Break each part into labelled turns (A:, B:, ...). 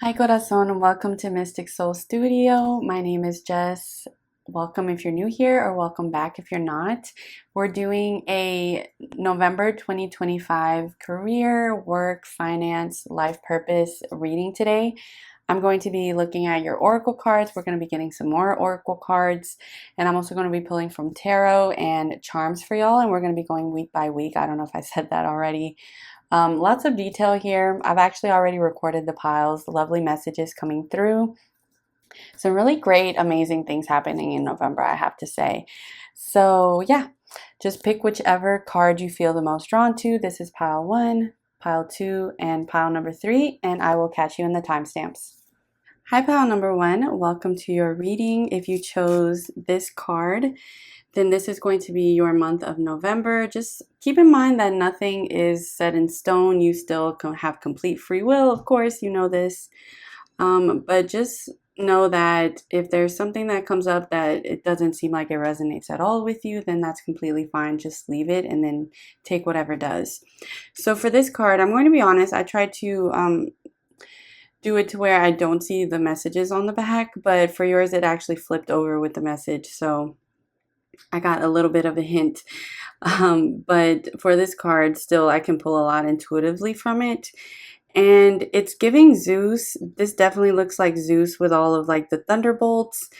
A: Hi, corazón. Welcome to Mystic Soul Studio. My name is Jess. Welcome if you're new here, or welcome back if you're not. We're doing a November 2025 career, work, finance, life purpose reading today. I'm going to be looking at your oracle cards. We're going to be getting some more oracle cards, and I'm also going to be pulling from tarot and charms for y'all, and we're going to be going week by week. I don't know if I said that already. Lots of detail here. I've actually already recorded the piles, lovely messages coming through. Some really great, amazing things happening in November, I have to say. So yeah, just pick whichever card you feel the most drawn to. This is pile 1, pile 2, and pile number 3, and I will catch you in the timestamps. Hi, pile number 1. Welcome to your reading. If you chose this card, then this is going to be your month of November. Just keep in mind that nothing is set in stone. You still have complete free will, of course, you know this. But just know that if there's something that comes up that it doesn't seem like it resonates at all with you, then that's completely fine. Just leave it and then take whatever does. So for this card, I'm going to be honest, I tried to do it to where I don't see the messages on the back, but for yours it actually flipped over with the message, so I got a little bit of a hint. But for this card, still I can pull a lot intuitively from it. And it's giving Zeus. This definitely looks like Zeus with all of like the thunderbolts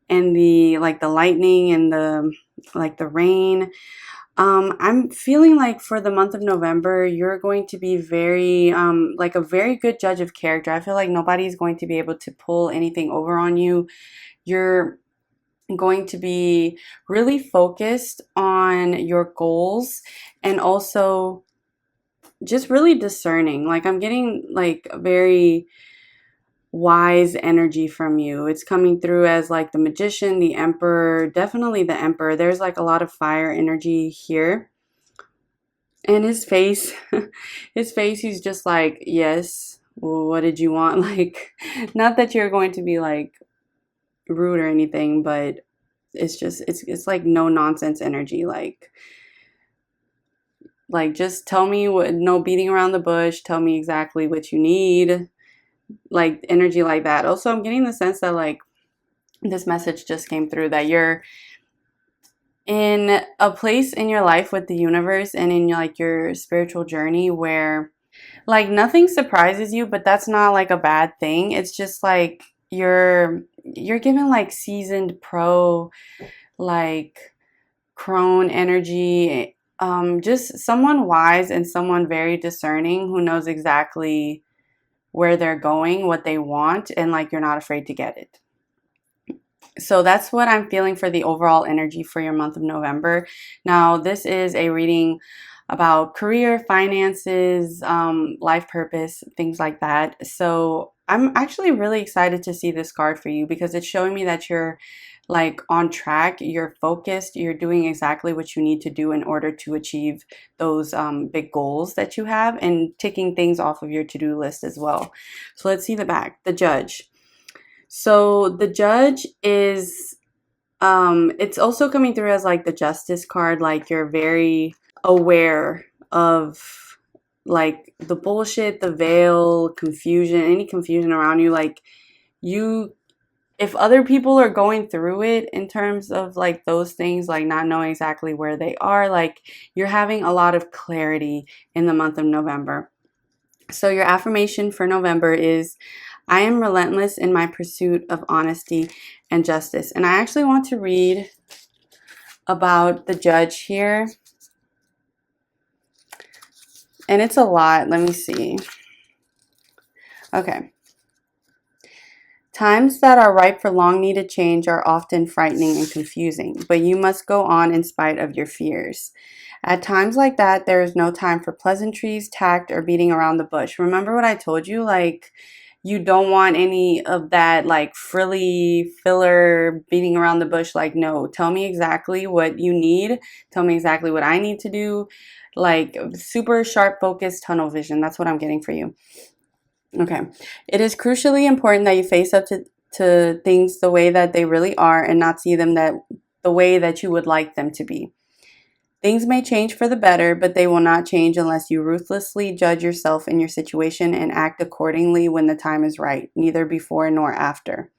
A: and the lightning and the rain. I'm feeling like for the month of November, you're going to be very, like a very good judge of character. I feel like nobody's going to be able to pull anything over on you. You're going to be really focused on your goals and also just really discerning. Like I'm getting like a very wise energy from you. It's coming through as like the Magician, the Emperor, definitely the Emperor. There's like a lot of fire energy here. And his face, he's just like, yes, well, what did you want? Like, not that you're going to be like rude or anything, but it's just, it's like no nonsense energy. Like just tell me what, no beating around the bush. Tell me exactly what you need. Like energy like that. Also, I'm getting the sense that like this message just came through that you're in a place in your life with the universe and in like your spiritual journey where like nothing surprises you, but that's not like a bad thing. It's just like you're given like seasoned pro, like crone energy, just someone wise and someone very discerning who knows exactly where they're going, what they want, and like you're not afraid to get it. So that's what I'm feeling for the overall energy for your month of November. Now, this is a reading about career, finances, life purpose, things like that. So I'm actually really excited to see this card for you because it's showing me that you're like on track, you're focused, you're doing exactly what you need to do in order to achieve those big goals that you have and ticking things off of your to-do list as well. So let's see the back, the Judge. So the Judge is, it's also coming through as like the Justice card, like you're very aware of like the bullshit, the veil, confusion, any confusion around you. Like you, if other people are going through it in terms of like those things, like not knowing exactly where they are, like you're having a lot of clarity in the month of November. So your affirmation for November is, I am relentless in my pursuit of honesty and justice. And I actually want to read about the Judge here. And it's a lot. Let me see. Okay. Times that are ripe for long needed change are often frightening and confusing, but you must go on in spite of your fears. At times like that, there is no time for pleasantries, tact, or beating around the bush. Remember what I told you? Like, you don't want any of that like frilly filler beating around the bush. Like, no, tell me exactly what you need. Tell me exactly what I need to do. Like super sharp focus, tunnel vision. That's what I'm getting for you. Okay. It is crucially important that you face up to things the way that they really are and not see them that the way that you would like them to be. Things may change for the better, but they will not change unless you ruthlessly judge yourself and your situation and act accordingly when the time is right, neither before nor after.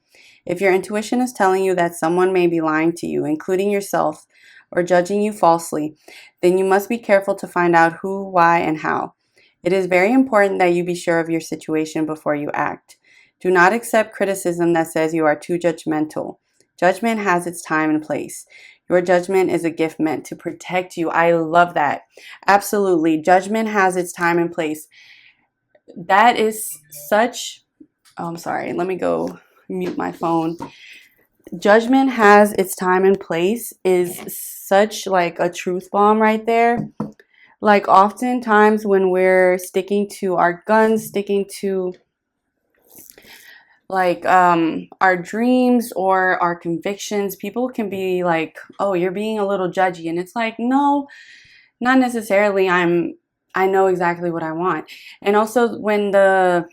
A: If your intuition is telling you that someone may be lying to you, including yourself, or judging you falsely, then you must be careful to find out who, why, and how. It is very important that you be sure of your situation before you act. Do not accept criticism that says you are too judgmental. Judgment has its time and place. Your judgment is a gift meant to protect you. I love that. Absolutely. Judgment has its time and place. That is such. Oh, I'm sorry. Let me go mute my phone. Judgment has its time and place is such like a truth bomb right there. Like oftentimes when we're sticking to our guns, sticking to like our dreams or our convictions, people can be like, oh, you're being a little judgy, and it's like, no, not necessarily. I know exactly what I want. And also when the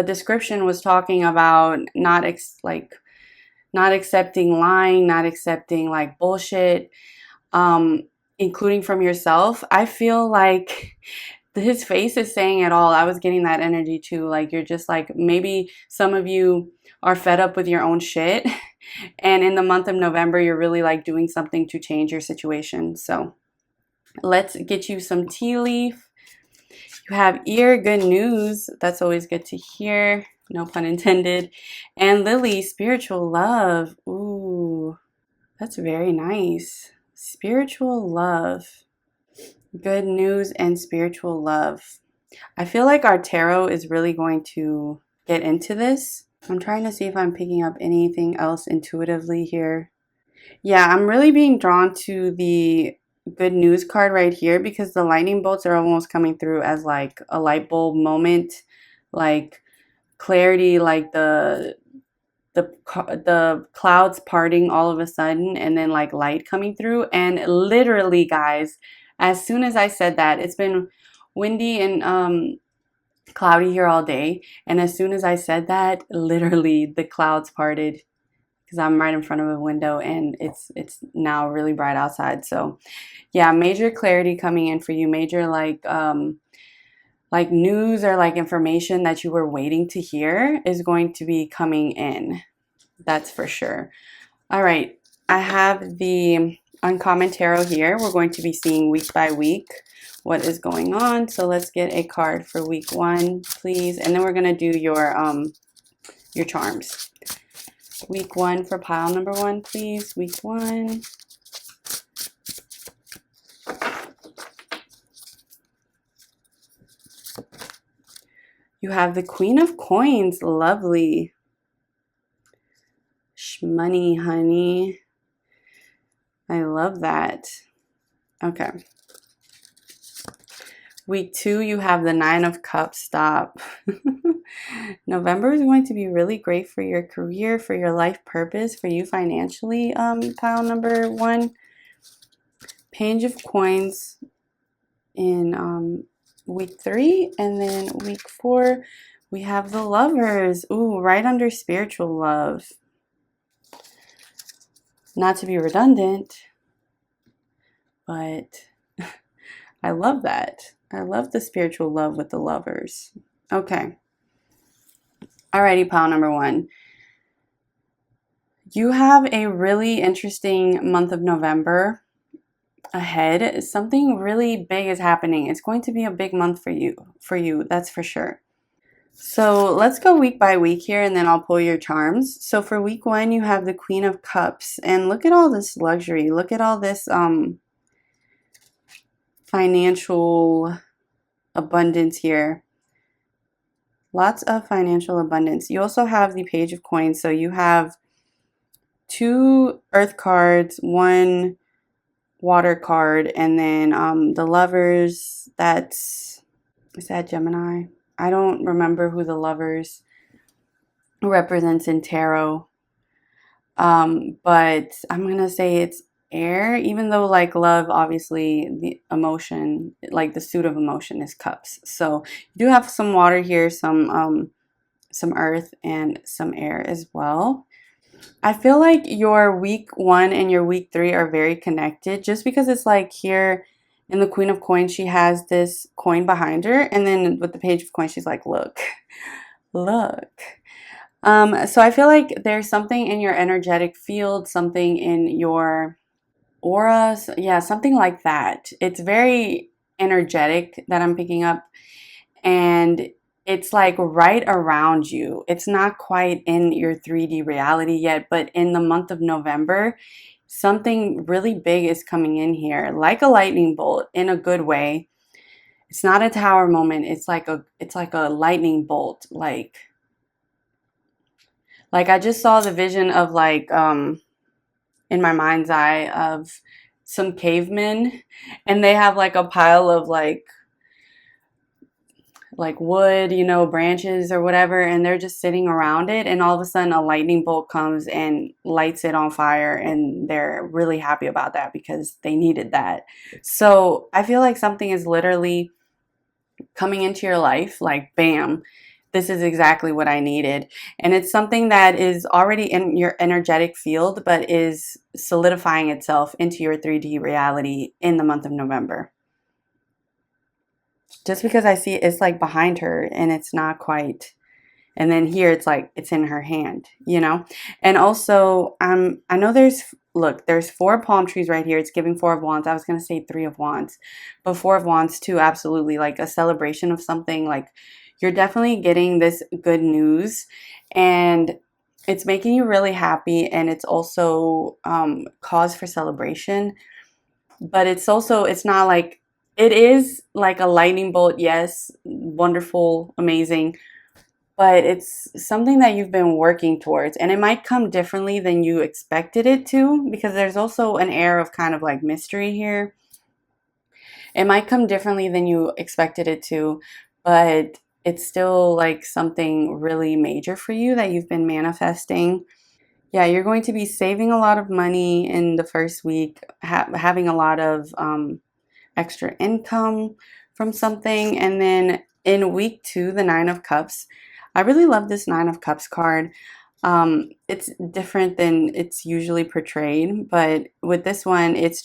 A: description was talking about not accepting lying, not accepting like bullshit, including from yourself, I feel like his face is saying it all. I was getting that energy too. Like you're just like, maybe some of you are fed up with your own shit. And in the month of November, you're really like doing something to change your situation. So let's get you some tea leaf. You have ear, good news. That's always good to hear. No pun intended. And Lily, spiritual love. Ooh, that's very nice. Spiritual love. Good news and spiritual love. I feel like our tarot is really going to get into this. I'm trying to see if I'm picking up anything else intuitively here. Yeah, I'm really being drawn to the good news card right here because the lightning bolts are almost coming through as like a light bulb moment, like clarity, like the clouds parting all of a sudden and then like light coming through. And literally, guys, as soon as I said that, it's been windy and cloudy here all day, and as soon as I said that, literally the clouds parted because I'm right in front of a window and it's now really bright outside. So yeah, major clarity coming in for you, major like news or like information that you were waiting to hear is going to be coming in. That's for sure. All right, I have the Uncommon Tarot here. We're going to be seeing week by week what is going on. So let's get a card for week 1, please. And then we're going to do your charms. Week 1 for pile number 1, please. Week 1. You have the Queen of Coins. Lovely. Shmoney, honey. I love that. Okay. Week 2, you have the 9 of Cups. Stop. November is going to be really great for your career, for your life purpose, for you financially, pile number 1. Page of Coins in week 3, and then week 4, we have the Lovers. Ooh, right under spiritual love. Not to be redundant, but I love that. I love the spiritual love with the Lovers. Okay. Alrighty, pile number 1. You have a really interesting month of November ahead. Something really big is happening. It's going to be a big month for you, that's for sure. So let's go week by week here and then I'll pull your charms. So for week 1, you have the Queen of Cups, and look at all this luxury. Look at all this financial abundance here. Lots of financial abundance. You also have the Page of Coins. So you have 2 earth cards, 1 water card, and then the Lovers. Is that Gemini? I don't remember who the Lovers represents in tarot. But I'm going to say it's air, even though like love, obviously the emotion, like the suit of emotion is cups. So you do have some water here, some earth and some air as well. I feel like your week 1 and your week 3 are very connected just because it's like here in the Queen of Coins, she has this coin behind her. And then with the Page of Coins, she's like, look, look. So I feel like there's something in your energetic field, something in your aura. Yeah, something like that. It's very energetic that I'm picking up. And it's like right around you. It's not quite in your 3D reality yet, but in the month of November, something really big is coming in here, like a lightning bolt in a good way. It's not a tower moment. It's like a lightning bolt. Like I just saw the vision of in my mind's eye of some cavemen, and they have like a pile of wood, branches or whatever, and they're just sitting around it, and all of a sudden a lightning bolt comes and lights it on fire, and they're really happy about that because they needed that. So I feel like something is literally coming into your life like bam, this is exactly what I needed. And it's something that is already in your energetic field but is solidifying itself into your 3D reality in the month of November. Just because I see it's like behind her and it's not quite, and then here it's like it's in her hand. And also I know there's 4 palm trees right here. It's giving 4 of wands. I was going to say 3 of wands, but 4 of wands too, absolutely, like a celebration of something. Like you're definitely getting this good news, and it's making you really happy, and it's also cause for celebration. But it's not like, it is like a lightning bolt, yes, wonderful, amazing, but it's something that you've been working towards, and it might come differently than you expected it to, because there's also an air of kind of like mystery here. It might come differently than you expected it to, but it's still like something really major for you that you've been manifesting. Yeah, you're going to be saving a lot of money in the first week, having a lot of extra income from something. And then in week 2, the 9 of Cups. I really love this 9 of Cups card. It's different than it's usually portrayed, but with this one, it's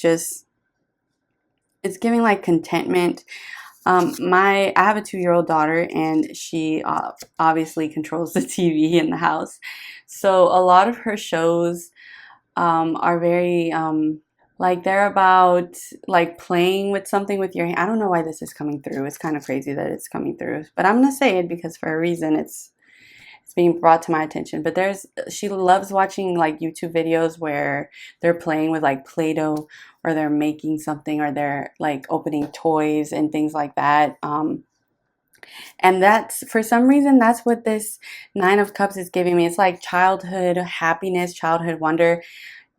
A: giving like contentment. I have a 2-year-old daughter, and she obviously controls the TV in the house. So a lot of her shows are very like they're about like playing with something with your hand. I don't know why this is coming through. It's kind of crazy that it's coming through, but I'm gonna say it because for a reason it's being brought to my attention. But she loves watching like YouTube videos where they're playing with like Play-Doh, or they're making something, or they're like opening toys and things like that. And that's, for some reason, that's what this 9 of Cups is giving me. It's like childhood happiness, childhood wonder.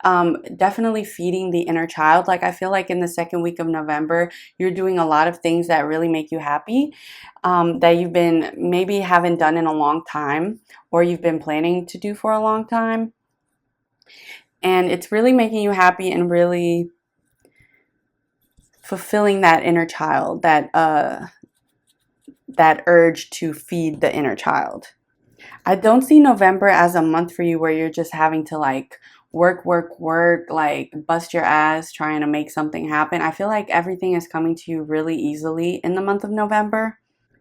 A: Definitely feeding the inner child. Like I feel like in the second week of November, you're doing a lot of things that really make you happy, that you've been maybe haven't done in a long time, or you've been planning to do for a long time. And it's really making you happy and really fulfilling that inner child, that urge to feed the inner child. I don't see November as a month for you where you're just having to like work, like bust your ass trying to make something happen. I feel like everything is coming to you really easily in the month of November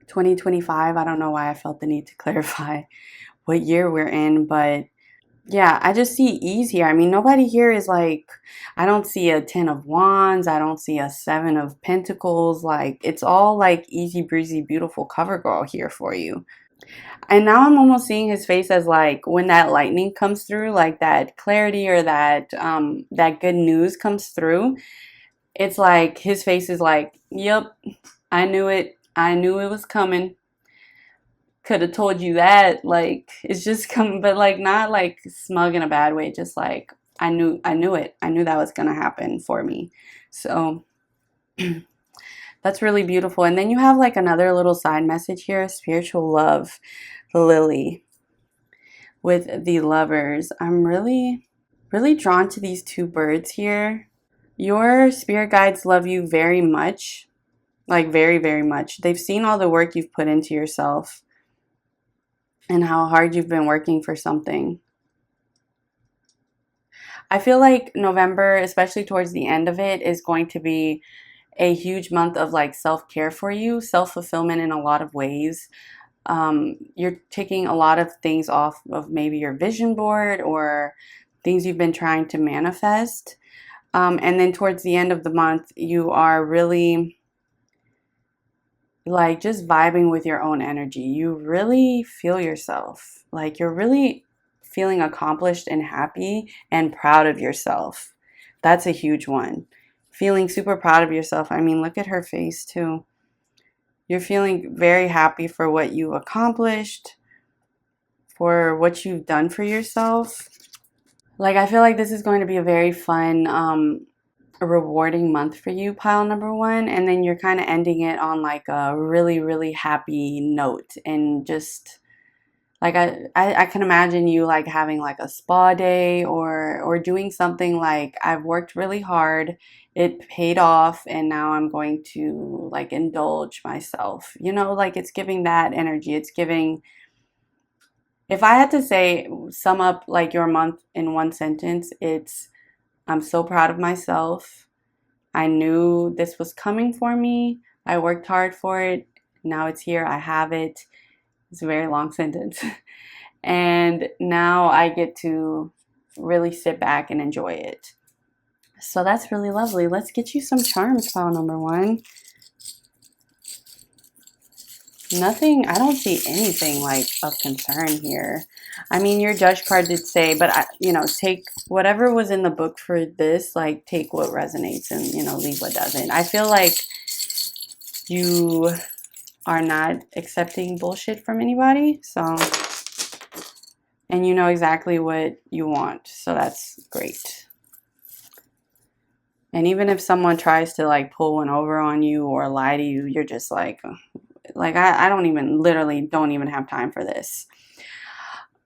A: 2025. I don't know why I felt the need to clarify what year we're in, but yeah, I just see ease here. I mean, nobody here is like, I don't see a 10 of wands. I don't see a 7 of pentacles. Like, it's all like easy breezy, beautiful cover girl here for you. And now I'm almost seeing his face as like when that lightning comes through, like that clarity, or that good news comes through. It's like his face is like, "Yep, I knew it. I knew it was coming. Could have told you that." Like it's just coming, but like not like smug in a bad way. Just like I knew it. I knew that was gonna happen for me. So that's really beautiful. And then you have like another little side message here: spiritual love, Lily, with the Lovers. I'm really drawn to these 2 birds here. Your spirit guides love you very much, like very, very much. They've seen all the work you've put into yourself and how hard you've been working for something. I feel like November, especially towards the end of it, is going to be a huge month of like self-care for you, self-fulfillment in a lot of ways. You're taking a lot of things off of maybe your vision board or things you've been trying to manifest. And then towards the end of the month, you are really like just vibing with your own energy. You really feel yourself. Like you're really feeling accomplished and happy and proud of yourself. That's a huge one. Feeling super proud of yourself. I mean, look at her face too. You're feeling very happy for what you accomplished, for what you've done for yourself. Like, I feel like this is going to be a very fun, a rewarding month for you, pile number one. And then you're kind of ending it on like a really, really happy note. And just like, I can imagine you like having like a spa day or doing something like, I've worked really hard, it paid off, and now I'm going to like indulge myself. You know, like it's giving that energy. It's giving, if I had to say, sum up like your month in one sentence, it's I'm so proud of myself. I knew this was coming for me. I worked hard for it. Now it's here. I have it. It's a very long sentence. And now I get to really sit back and enjoy it. So that's really lovely. Let's get you some charms, pile number one. Nothing, I don't see anything like of concern here. I mean, your judge card did say, but you know, take whatever was in the book for this, like take what resonates and, you know, leave what doesn't. I feel like you are not accepting bullshit from anybody. So, and you know exactly what you want. So that's great. And even if someone tries to like pull one over on you or lie to you, you're just like I don't even, literally don't even have time for this.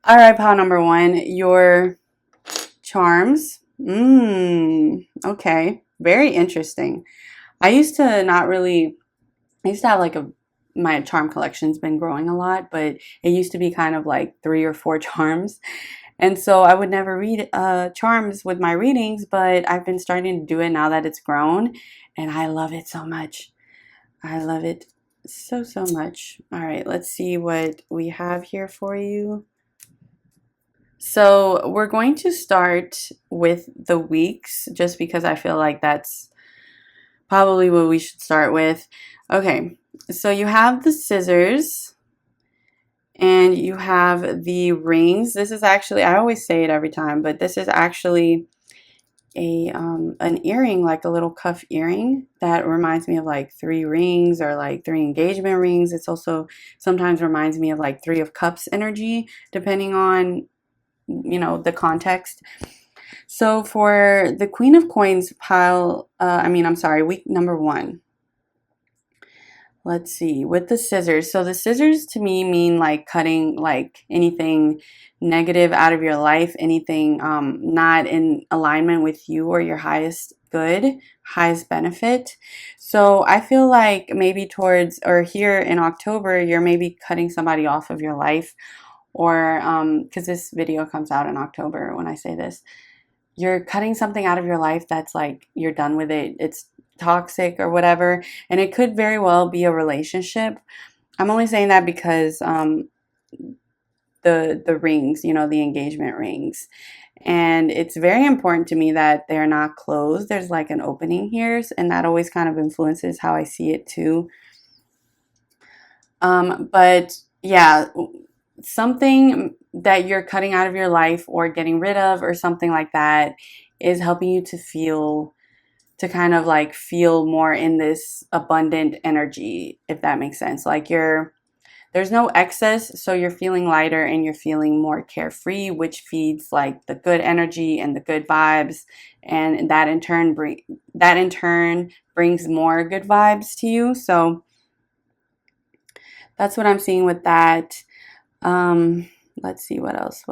A: All right, pile number one, your charms. Okay, very interesting. I used to not really, I used to have like my charm collection's been growing a lot, but it used to be kind of like 3 or 4 charms. And so I would never read charms with my readings, but I've been starting to do it now that it's grown, and I love it so much. I love it so, so much. All right, let's see what we have here for you. So we're going to start with the weeks just because I feel like that's probably what we should start with. Okay, so you have the scissors and you have the rings. This is actually, I always say it every time, but this is actually an earring, like a little cuff earring that reminds me of like 3 rings or like 3 engagement rings. It's also sometimes reminds me of like 3 of cups energy, depending on, you know, the context. So for the Queen of Coins pile, I'm sorry, week number 1. Let's see, with the scissors. So the scissors to me mean like cutting like anything negative out of your life, anything not in alignment with you or your highest good, highest benefit. So I feel like maybe towards or here in October, you're maybe cutting somebody off of your life, or because this video comes out in October when I say this, you're cutting something out of your life that's like you're done with it. It's toxic or whatever, and it could very well be a relationship. I'm only saying that because the rings, you know, the engagement rings, and it's very important to me that they're not closed. There's like an opening here, and that always kind of influences how I see it too. But yeah, something that you're cutting out of your life or getting rid of or something like that is helping you to feel, to kind of like feel more in this abundant energy, if that makes sense. Like there's no excess, so you're feeling lighter and you're feeling more carefree, which feeds like the good energy and the good vibes, and that in turn brings more good vibes to you. So that's what I'm seeing with that. Let's see, what else?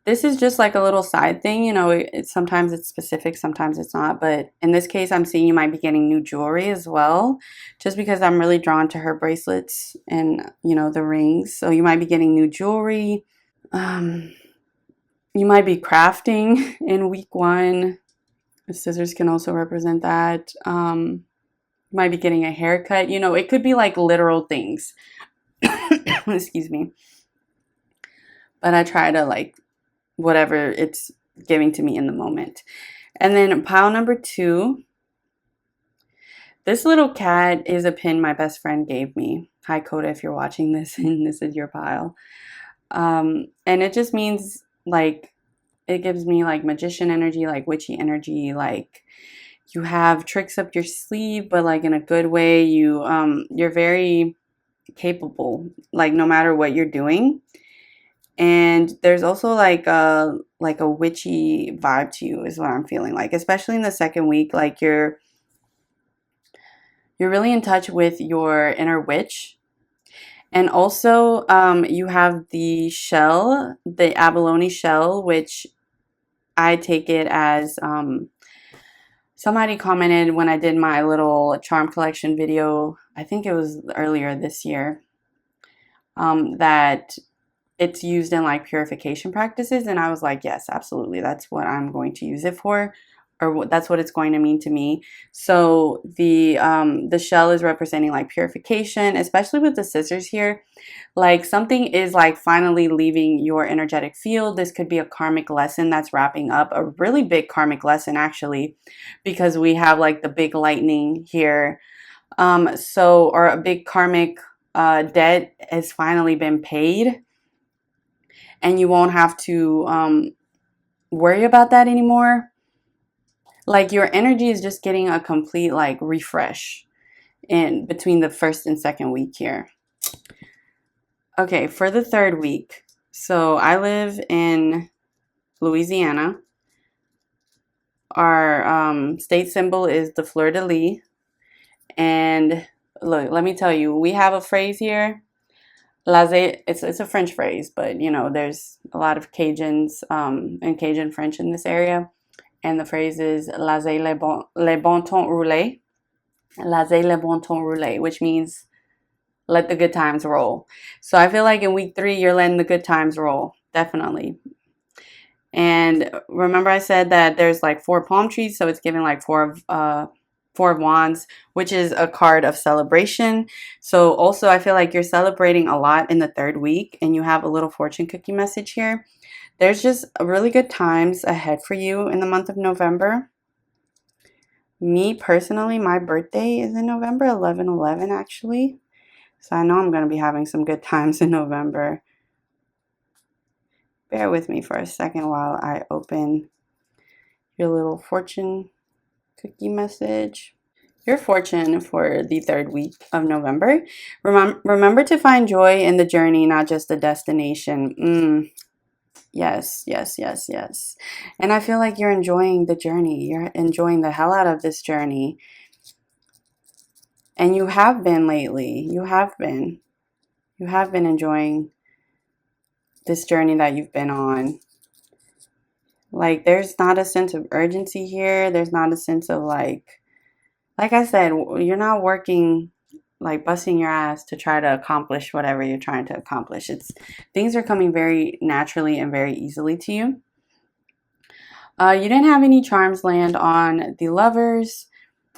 A: This is just like a little side thing, you know, sometimes it's specific, sometimes it's not. But in this case, I'm seeing you might be getting new jewelry as well, just because I'm really drawn to her bracelets and, you know, the rings. So you might be getting new jewelry. You might be crafting in week 1. The scissors can also represent that. You might be getting a haircut. You know, it could be like literal things. Excuse me. But I try to like whatever it's giving to me in the moment. And then pile number 2. This little cat is a pin my best friend gave me. Hi, Coda, if you're watching this and this is your pile. And it just means like, it gives me like magician energy, like witchy energy, like you have tricks up your sleeve, but like in a good way. You're very capable, like no matter what you're doing. And there's also like a witchy vibe to you is what I'm feeling like, especially in the second week. Like you're really in touch with your inner witch. And also you have the shell, the abalone shell, which I take it as somebody commented when I did my little charm collection video, I think it was earlier this year, that it's used in like purification practices. And I was like, yes, absolutely. That's what I'm going to use it for, or that's what it's going to mean to me. So the shell is representing like purification, especially with the scissors here. Like something is like finally leaving your energetic field. This could be a karmic lesson that's wrapping up, a really big karmic lesson actually, because we have like the big lightning here. Or a big karmic debt has finally been paid. And you won't have to worry about that anymore. Like your energy is just getting a complete like refresh in between the first and second week here. Okay, for the third week. So I live in Louisiana. Our state symbol is the fleur-de-lis. And look, let me tell you, we have a phrase here. It's a French phrase, but you know, there's a lot of Cajuns and Cajun French in this area. And the phrase is laissez le bon temps rouler. Laissez le bon temps rouler, which means let the good times roll. So I feel like in week 3, you're letting the good times roll. Definitely. And remember I said that there's like 4 palm trees. So it's giving like 4 of Wands, which is a card of celebration. So also I feel like you're celebrating a lot in the third week, and you have a little fortune cookie message here. There's just really good times ahead for you in the month of November. Me personally, my birthday is in November, 11/11 actually. So I know I'm going to be having some good times in November. Bear with me for a second while I open your little fortune cookie message. Your fortune for the third week of November. Remember to find joy in the journey, not just the destination. Yes, yes, yes, yes. And I feel like you're enjoying the journey. You're enjoying the hell out of this journey. And you have been lately. You have been enjoying this journey that you've been on. Like there's not a sense of urgency here. There's not a sense of like I said, you're not working like busting your ass to try to accomplish whatever you're trying to accomplish. Things are coming very naturally and very easily to you. You didn't have any charms land on the Lovers.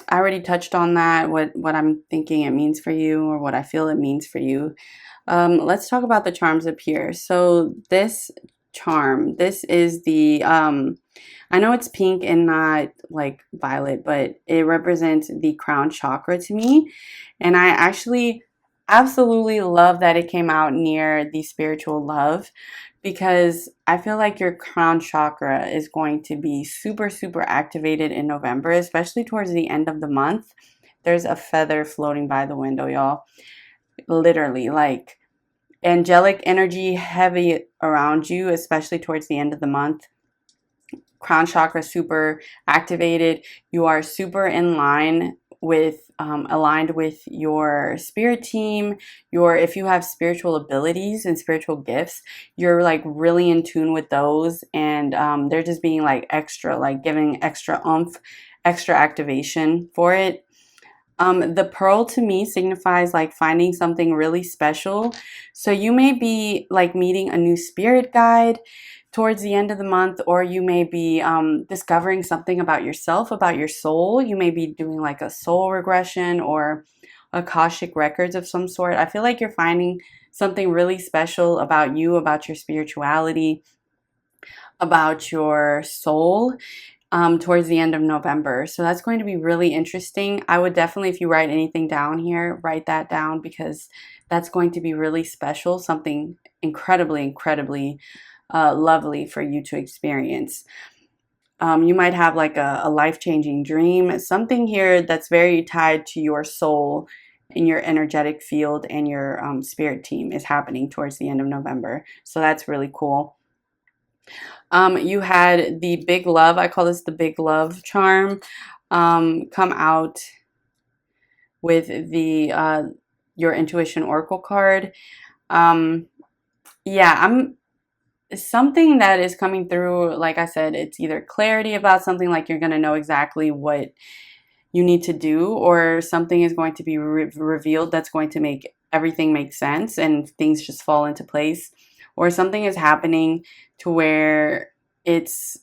A: I already touched on that, what I'm thinking it means for you, or what I feel it means for you. Let's talk about the charms up here. So this charm, this is the I know it's pink and not like violet, but it represents the crown chakra to me. And I actually absolutely love that it came out near the spiritual love, because I feel like your crown chakra is going to be super, super activated in November, especially towards the end of the month. There's a feather floating by the window, y'all. Literally, like angelic energy heavy around you, especially towards the end of the month. Crown chakra super activated. You are super in line with aligned with your spirit team. If you have spiritual abilities and spiritual gifts, you're like really in tune with those, and they're just being like extra, like giving extra oomph, extra activation for it. The pearl to me signifies like finding something really special. So you may be like meeting a new spirit guide towards the end of the month, or you may be discovering something about yourself, about your soul. You may be doing like a soul regression or Akashic records of some sort. I feel like you're finding something really special about you, about your spirituality, about your soul towards the end of November. So that's going to be really interesting. I would definitely, if you write anything down here, write that down, because that's going to be really special, something incredibly, incredibly lovely for you to experience. You might have like a life-changing dream, something here that's very tied to your soul and your energetic field, and your spirit team is happening towards the end of November. So that's really cool. You had the big love, I call this the big love charm, come out with the your intuition oracle card. Yeah, something that is coming through, like I said, it's either clarity about something, like you're going to know exactly what you need to do, or something is going to be revealed that's going to make everything make sense and things just fall into place, or something is happening to where it's,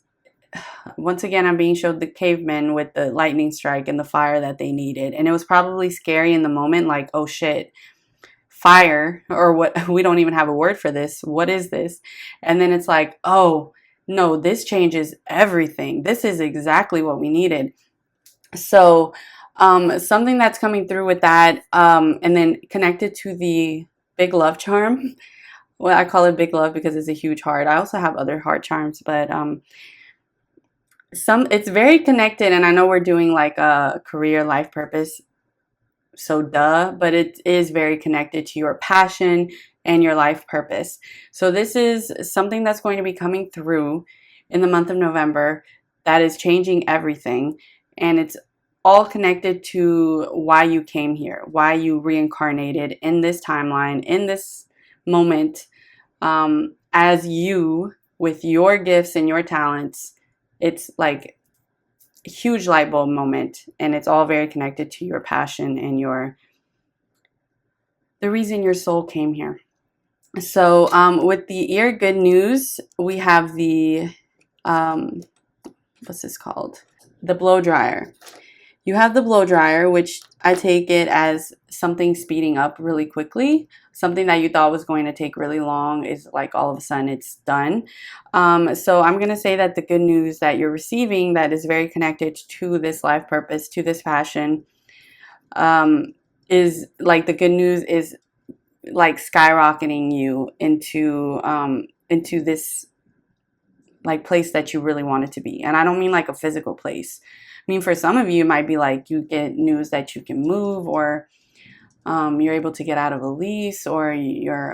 A: once again, I'm being showed the cavemen with the lightning strike and the fire that they needed, and it was probably scary in the moment, like, oh shit, fire, or what, we don't even have a word for this, what is this? And then it's like, oh no, this changes everything, this is exactly what we needed. So something that's coming through with that, and then connected to the big love charm. Well, I call it big love because it's a huge heart. I also have other heart charms, but it's very connected, and I know we're doing like a career life purpose, so duh, but it is very connected to your passion and your life purpose. So this is something that's going to be coming through in the month of November that is changing everything, and it's all connected to why you came here, why you reincarnated in this timeline, in this moment, as you, with your gifts and your talents. It's like a huge light bulb moment, and it's all very connected to your passion and the reason your soul came here. So with the ear good news, we have the what's this called? The blow dryer. You have the blow dryer, which I take it as something speeding up really quickly. Something that you thought was going to take really long is like all of a sudden it's done. So I'm going to say that the good news that you're receiving that is very connected to this life purpose, to this passion, is like, the good news is like skyrocketing you into this like place that you really want it to be. And I don't mean like a physical place. I mean, for some of you, it might be like you get news that you can move, or you're able to get out of a lease, or you're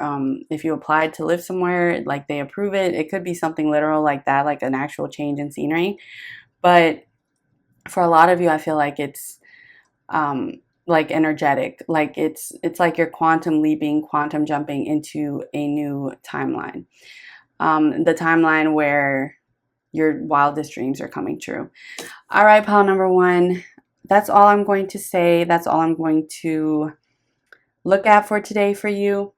A: if you applied to live somewhere, like they approve it. It could be something literal like that, like an actual change in scenery. But for a lot of you, I feel like it's like energetic, like it's like you're quantum leaping, quantum jumping into a new timeline, the timeline where your wildest dreams are coming true. All right, pile number one, that's all I'm going to say. That's all I'm going to look at for today for you.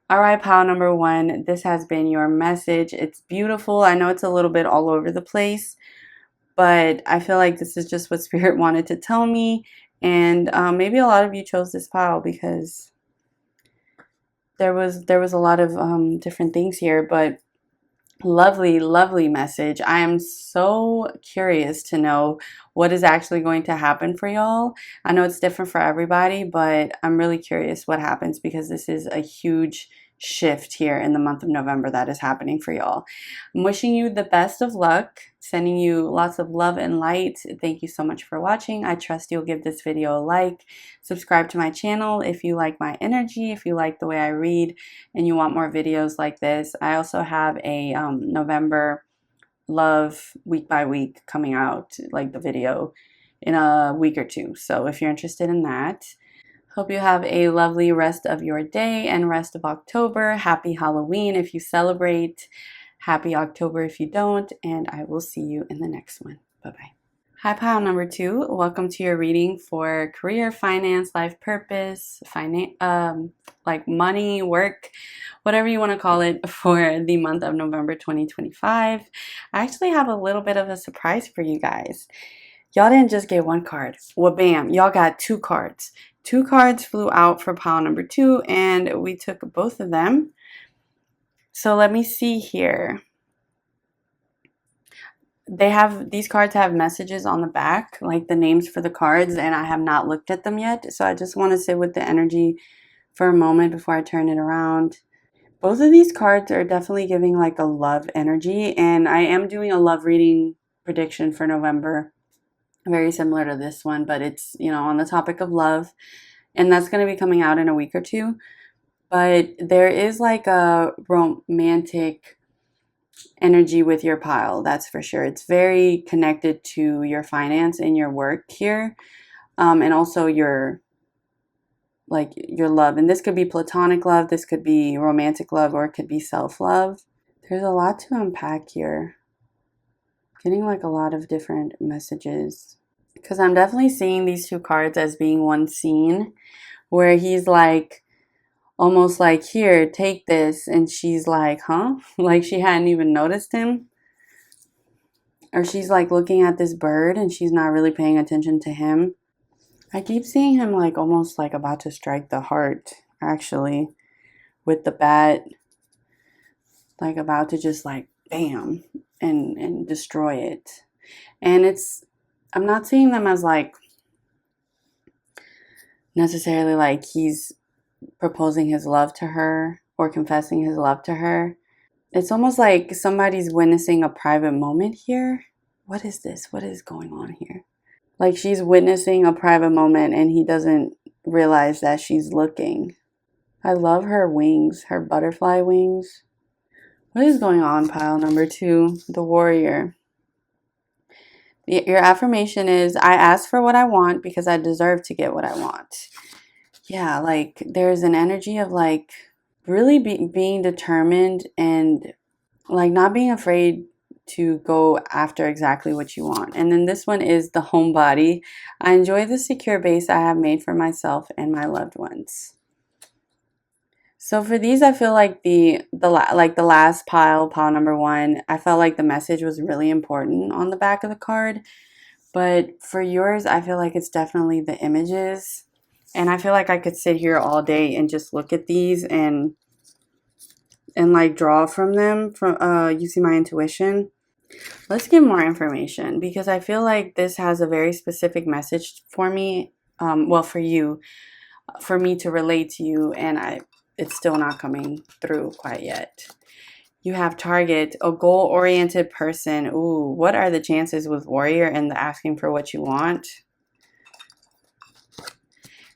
A: All right, pile number one, this has been your message. It's beautiful. I know it's a little bit all over the place, but I feel like this is just what Spirit wanted to tell me. And maybe a lot of you chose this pile because there was a lot of different things here, but lovely, lovely message. I am so curious to know what is actually going to happen for y'all. I know it's different for everybody, but I'm really curious what happens, because this is a huge shift here in the month of November that is happening for y'all. I'm wishing you the best of luck, sending you lots of love and light. Thank you so much for watching. I trust you'll give this video a like, subscribe to my channel if you like my energy, if you like the way I read and you want more videos like this. I also have a November love week by week coming out, like the video in a week or two. So if you're interested in that, hope you have a lovely rest of your day and rest of October. Happy Halloween if you celebrate. Happy October if you don't. And I will see you in the next one. Bye-bye. Hi, pile number 2. Welcome to your reading for career, finance, life purpose, like money, work, whatever you want to call it, for the month of November 2025. I actually have a little bit of a surprise for you guys. Y'all didn't just get one card. Well, bam, y'all got 2 cards. 2 cards flew out for pile number 2, and we took both of them. So let me see here. These cards have messages on the back, like the names for the cards, and I have not looked at them yet. So I just want to sit with the energy for a moment before I turn it around. Both of these cards are definitely giving like a love energy, and I am doing a love reading prediction for November, very similar to this one, but it's, on the topic of love, and that's going to be coming out in a week or two. But there is like a romantic energy with your pile, that's for sure. It's very connected to your finance and your work here, and also your love. And this could be platonic love, this could be romantic love, or it could be self-love. There's a lot to unpack here. Getting like a lot of different messages, because I'm definitely seeing these 2 cards as being one scene where he's like almost like, here, take this, and she's like, huh? Like she hadn't even noticed him. Or she's like looking at this bird and she's not really paying attention to him. I keep seeing him like almost like about to strike the heart, actually, with the bat, like about to just like bam and destroy it. And I'm not seeing them as like necessarily like he's proposing his love to her or confessing his love to her. It's almost like somebody's witnessing a private moment here. What is this? What is going on here? Like she's witnessing a private moment and he doesn't realize that she's looking. I love her wings, her butterfly wings. What is going on, pile number 2? The warrior. Your affirmation is, I ask for what I want because I deserve to get what I want. Yeah, like there's an energy of like really being determined and like not being afraid to go after exactly what you want. And then this one is the homebody. I enjoy the secure base I have made for myself and my loved ones. So for these, I feel like the last pile number 1, I felt like the message was really important on the back of the card. But for yours, I feel like it's definitely the images. And I feel like I could sit here all day and just look at these and like draw from them from using my intuition. Let's get more information, because I feel like this has a very specific message for me, well, for you, for me to relate to you, and it's still not coming through quite yet. You have target, a goal-oriented person. Ooh, what are the chances with warrior and the asking for what you want?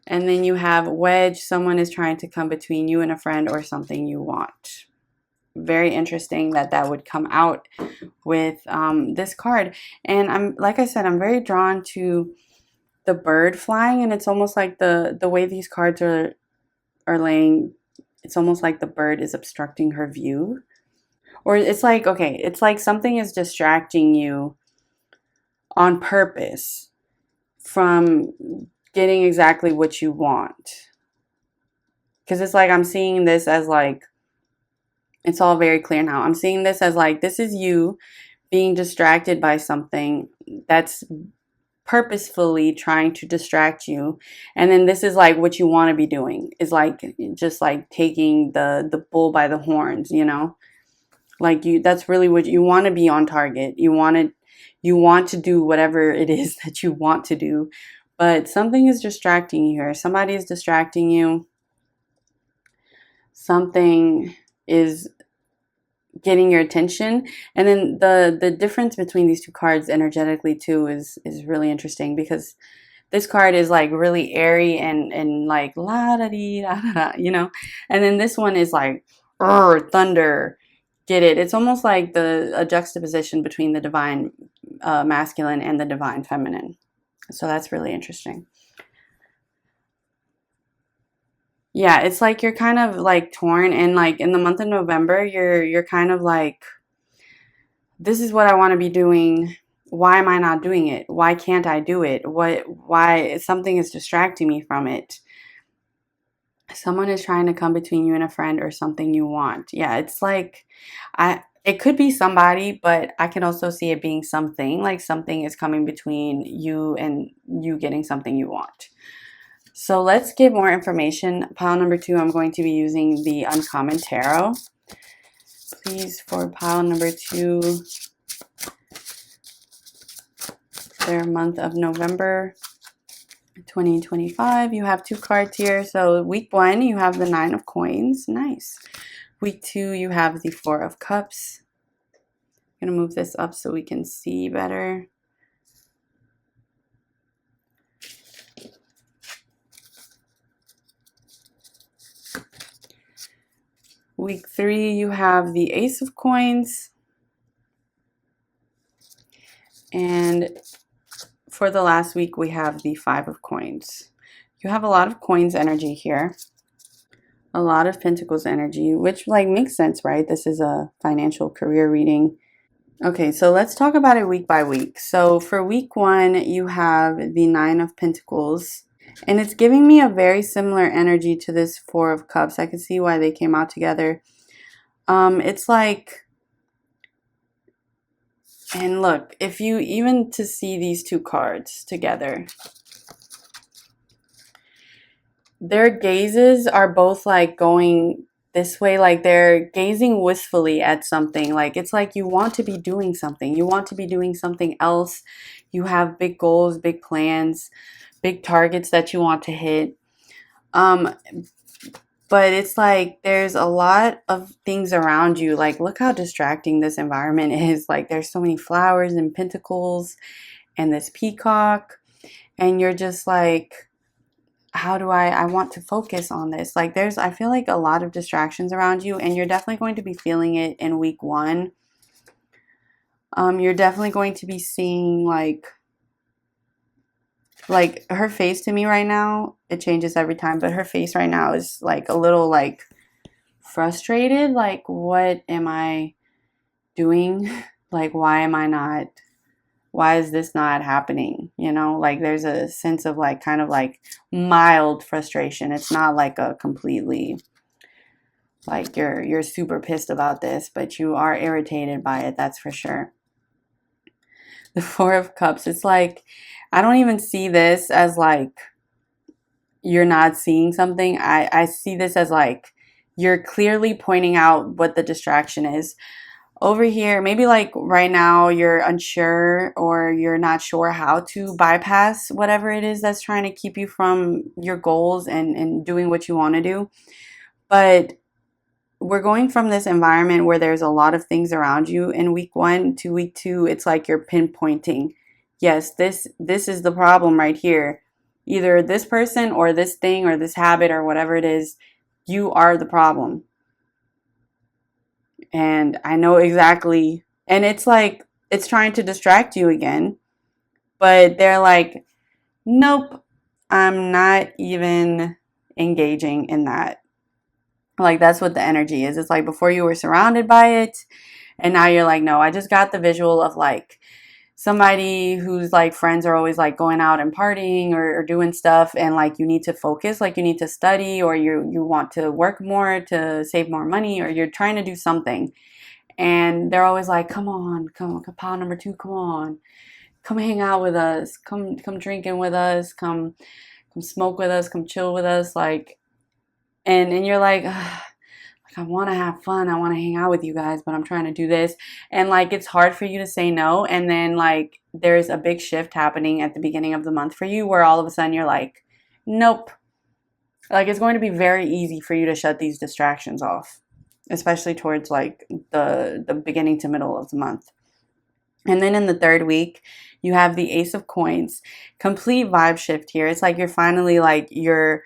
A: And then you have wedge, someone is trying to come between you and a friend or something you want. Very interesting that would come out with this card. And like I said, I'm very drawn to the bird flying, and it's almost like the way these cards are laying, it's almost like the bird is obstructing her view. Or it's like, okay, it's like something is distracting you on purpose from getting exactly what you want. Because it's like I'm seeing this as like, it's all very clear now. I'm seeing this as like, this is you being distracted by something that's purposefully trying to distract you. And then this is like what you want to be doing, is like just like taking the bull by the horns, like that's really what you want, to be on target. You want to do whatever it is that you want to do, but something is distracting you here. Somebody is distracting you. Something is getting your attention. And then the difference between these 2 cards energetically too is really interesting, because this card is like really airy and like la da dee da da da, and then this one is like thunder. Get it? It's almost like a juxtaposition between the divine masculine and the divine feminine. So that's really interesting. Yeah, it's like you're kind of like torn, and like in the month of November, you're kind of like, this is what I want to be doing, why am I not doing it? Why can't I do it? Why something is distracting me from it? Someone is trying to come between you and a friend or something you want. Yeah, it's like it could be somebody, but I can also see it being something, like something is coming between you and you getting something you want. So let's get more information. Pile number 2, I'm going to be using the Uncommon Tarot. Please, for pile number 2, their month of November 2025. You have 2 cards here. So week 1, you have the 9 of Coins. Nice. Week 2, you have the 4 of Cups. I'm going to move this up so we can see better. Week 3, you have the Ace of Coins. And for the last week, we have the 5 of Coins. You have a lot of coins energy here. A lot of Pentacles energy, which like makes sense, right? This is a financial career reading. Okay, so let's talk about it week by week. So for week 1, you have the 9 of Pentacles. And it's giving me a very similar energy to this 4 of Cups. I can see why they came out together. It's like, and look, if you even to see these 2 cards together, their gazes are both like going this way, like they're gazing wistfully at something. Like it's like you want to be doing something. You want to be doing something else. You have big goals, big plans, big targets that you want to hit. But it's like there's a lot of things around you. Like look how distracting this environment is. Like there's so many flowers and pentacles and this peacock. And you're just like, how do I want to focus on this? Like I feel like a lot of distractions around you, and you're definitely going to be feeling it in week 1. You're definitely going to be seeing like her face to me right now, it changes every time, but her face right now is like a little like frustrated. Like, what am I doing? Like, why is this not happening? You know, like there's a sense of like kind of like mild frustration. It's not like a completely like you're super pissed about this, but you are irritated by it, that's for sure. The 4 of Cups, it's like I don't even see this as like you're not seeing something. I see this as like you're clearly pointing out what the distraction is. Over here, maybe like right now you're unsure or you're not sure how to bypass whatever it is that's trying to keep you from your goals and doing what you want to do. But we're going from this environment where there's a lot of things around you in week 1 to week 2. It's like you're pinpointing, yes, this is the problem right here. Either this person or this thing or this habit or whatever it is, you are the problem. And I know exactly. And it's like, it's trying to distract you again. But they're like, nope, I'm not even engaging in that. Like, that's what the energy is. It's like before you were surrounded by it. And now you're like, no, I just got the visual of like somebody who's like friends are always like going out and partying or doing stuff. And like you need to focus, like you need to study, or you want to work more to save more money, or you're trying to do something. And they're always like, come on, pile number 2, come on, come hang out with us, come drinking with us, come smoke with us, come chill with us, like, and you're like, I want to have fun, I want to hang out with you guys, but I'm trying to do this, and like it's hard for you to say no. And then like there's a big shift happening at the beginning of the month for you, where all of a sudden you're like, nope, like it's going to be very easy for you to shut these distractions off, especially towards like the beginning to middle of the month. And then in the 3rd week, you have the Ace of Coins. Complete vibe shift here. It's like you're finally like you're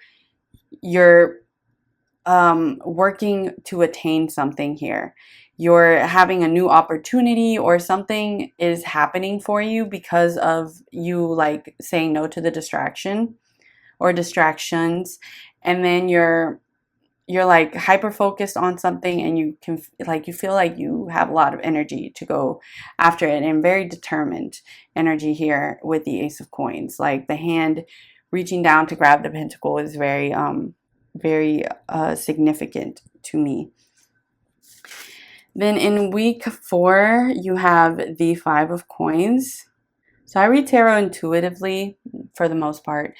A: working to attain something here. You're having a new opportunity, or something is happening for you because of you like saying no to the distraction or distractions. And then you're you're like hyper focused on something, and you can like you feel like you have a lot of energy to go after it, and very determined energy here with the Ace of Coins. Like the hand reaching down to grab the pentacle is very significant to me. Then in week 4, you have the Five of Coins. So I read tarot intuitively for the most part.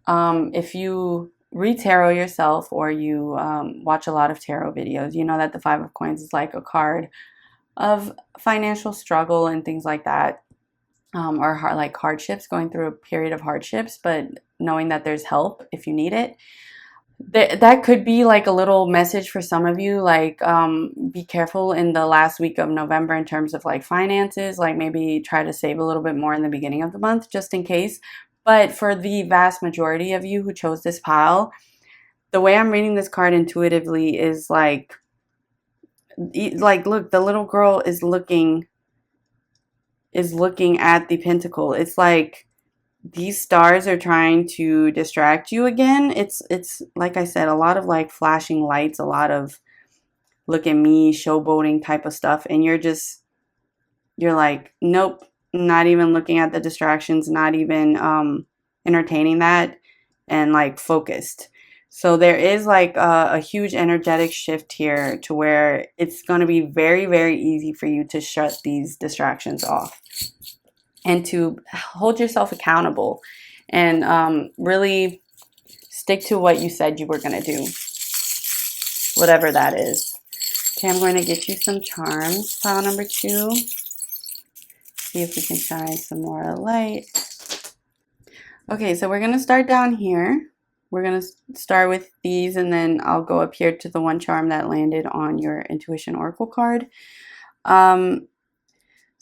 A: If you read tarot yourself, or you watch a lot of tarot videos, you know that the Five of Coins is like a card of financial struggle and things like that, or like hardships, going through a period of hardships, but knowing that there's help if you need it. That could be like a little message for some of you, like be careful in the last week of November in terms of like finances, like maybe try to save a little bit more in the beginning of the month just in case. But for the vast majority of you who chose this pile, the way I'm reading this card intuitively is like look, the little girl is looking at the pentacle. It's like these stars are trying to distract you again. It's like I said, a lot of like flashing lights, a lot of look at me showboating type of stuff, and you're like, nope, not even looking at the distractions, not even entertaining that, and like focused. So there is like a huge energetic shift here to where it's going to be very, very easy for you to shut these distractions off and to hold yourself accountable, and really stick to what you said you were going to do, whatever that is. Okay, I'm going to get you some charms, pile number 2. See if we can shine some more light. Okay, so we're going to start down here. We're going to start with these, and then I'll go up here to the one charm that landed on your Intuition Oracle card.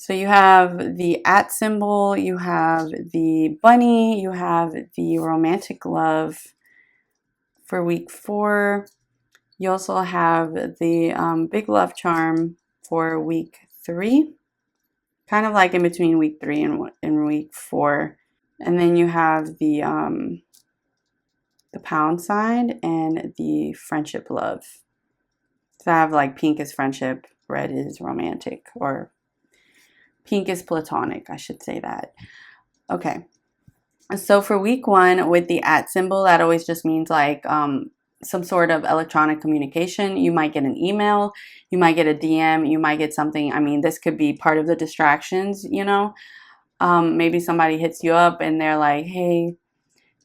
A: So you have the @ symbol, you have the bunny, you have the romantic love for week 4. You also have the big love charm for week 3, kind of like in between week 3 and week 4. And then you have the pound sign and the friendship love. So I have like pink is friendship, red is romantic, or pink is platonic, I should say that. Okay. So for week 1 with the @ symbol, that always just means like some sort of electronic communication. You might get an email, you might get a DM, you might get something. I mean, this could be part of the distractions, you know. Maybe somebody hits you up and they're like, hey,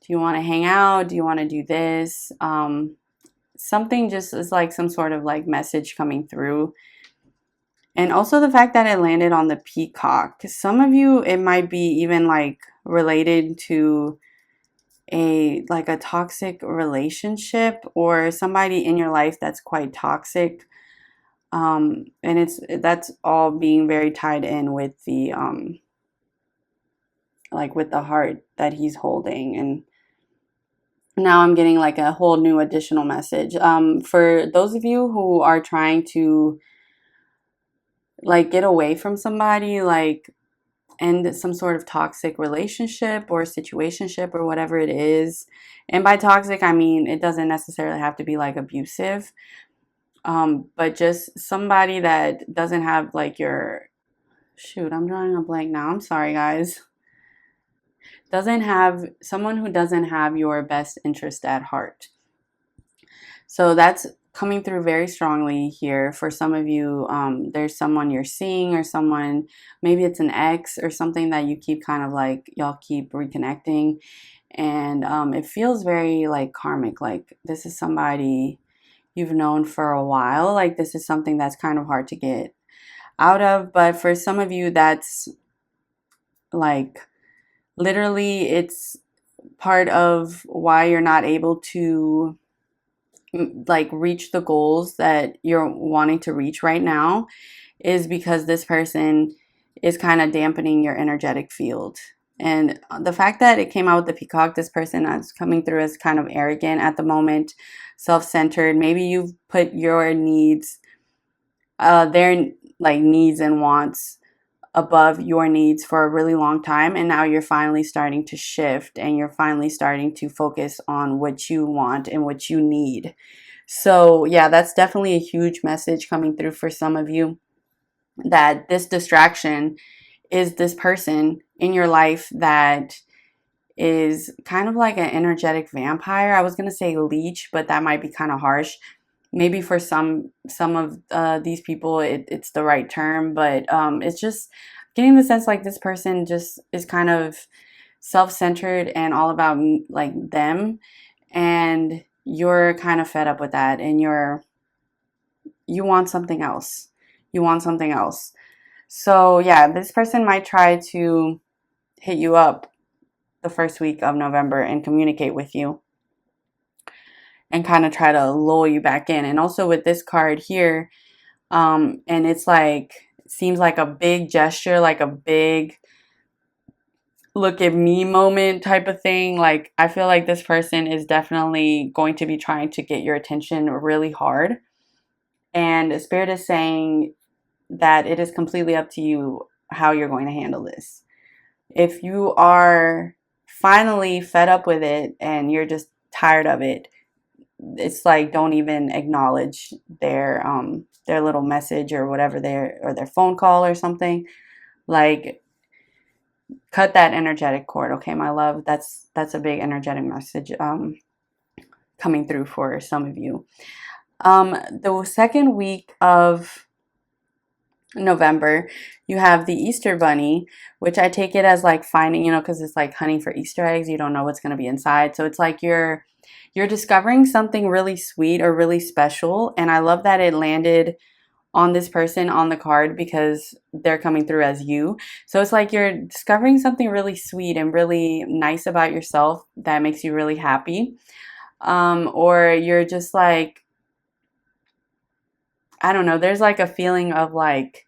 A: do you want to hang out? Do you want to do this? Something just is like some sort of like message coming through. And also the fact that it landed on the peacock. Some of you, it might be even like related to a toxic relationship, or somebody in your life that's quite toxic. And that's all being very tied in with the with the heart that he's holding. And now I'm getting like a whole new additional message. For those of you who are trying to like get away from somebody, like end some sort of toxic relationship or situationship or whatever it is. And by toxic, I mean, it doesn't necessarily have to be like abusive, but just somebody that doesn't have like your, shoot, I'm drawing a blank now. I'm sorry, guys. Someone who doesn't have your best interest at heart. So that's coming through very strongly here. For some of you, there's someone you're seeing, or someone, maybe it's an ex or something that you keep kind of like, y'all keep reconnecting. And it feels very like karmic, like this is somebody you've known for a while. Like this is something that's kind of hard to get out of. But for some of you, that's like literally it's part of why you're not able to like reach the goals that you're wanting to reach right now, is because this person is kind of dampening your energetic field. And the fact that it came out with the peacock, this person is coming through as kind of arrogant at the moment, self-centered. Maybe you've put your needs, their like needs and wants above your needs for a really long time, and now you're finally starting to shift, and you're finally starting to focus on what you want and what you need. So yeah, that's definitely a huge message coming through for some of you, that this distraction is this person in your life that is kind of like an energetic vampire. I was going to say leech, but that might be kind of harsh. Maybe for some of these people it's the right term, but it's just getting the sense like this person just is kind of self-centered and all about like them, and you're kind of fed up with that, and you want something else. You want something else. So yeah, this person might try to hit you up the first week of November and communicate with you and kind of try to lull you back in. And also with this card here, and it's like, seems like a big gesture, like a big look at me moment type of thing. Like, I feel like this person is definitely going to be trying to get your attention really hard. And Spirit is saying that it is completely up to you how you're going to handle this. If you are finally fed up with it and you're just tired of it, it's like, don't even acknowledge their little message or whatever, their phone call or something. Like, cut that energetic cord, okay, my love. That's a big energetic message coming through for some of you. The second week of November, you have the Easter Bunny, which I take it as like finding, because it's like hunting for Easter eggs. You don't know what's going to be inside. So it's like you're discovering something really sweet or really special. And I love that it landed on this person on the card because they're coming through as you. So it's like you're discovering something really sweet and really nice about yourself that makes you really happy. Or you're just like, I don't know, there's like a feeling of like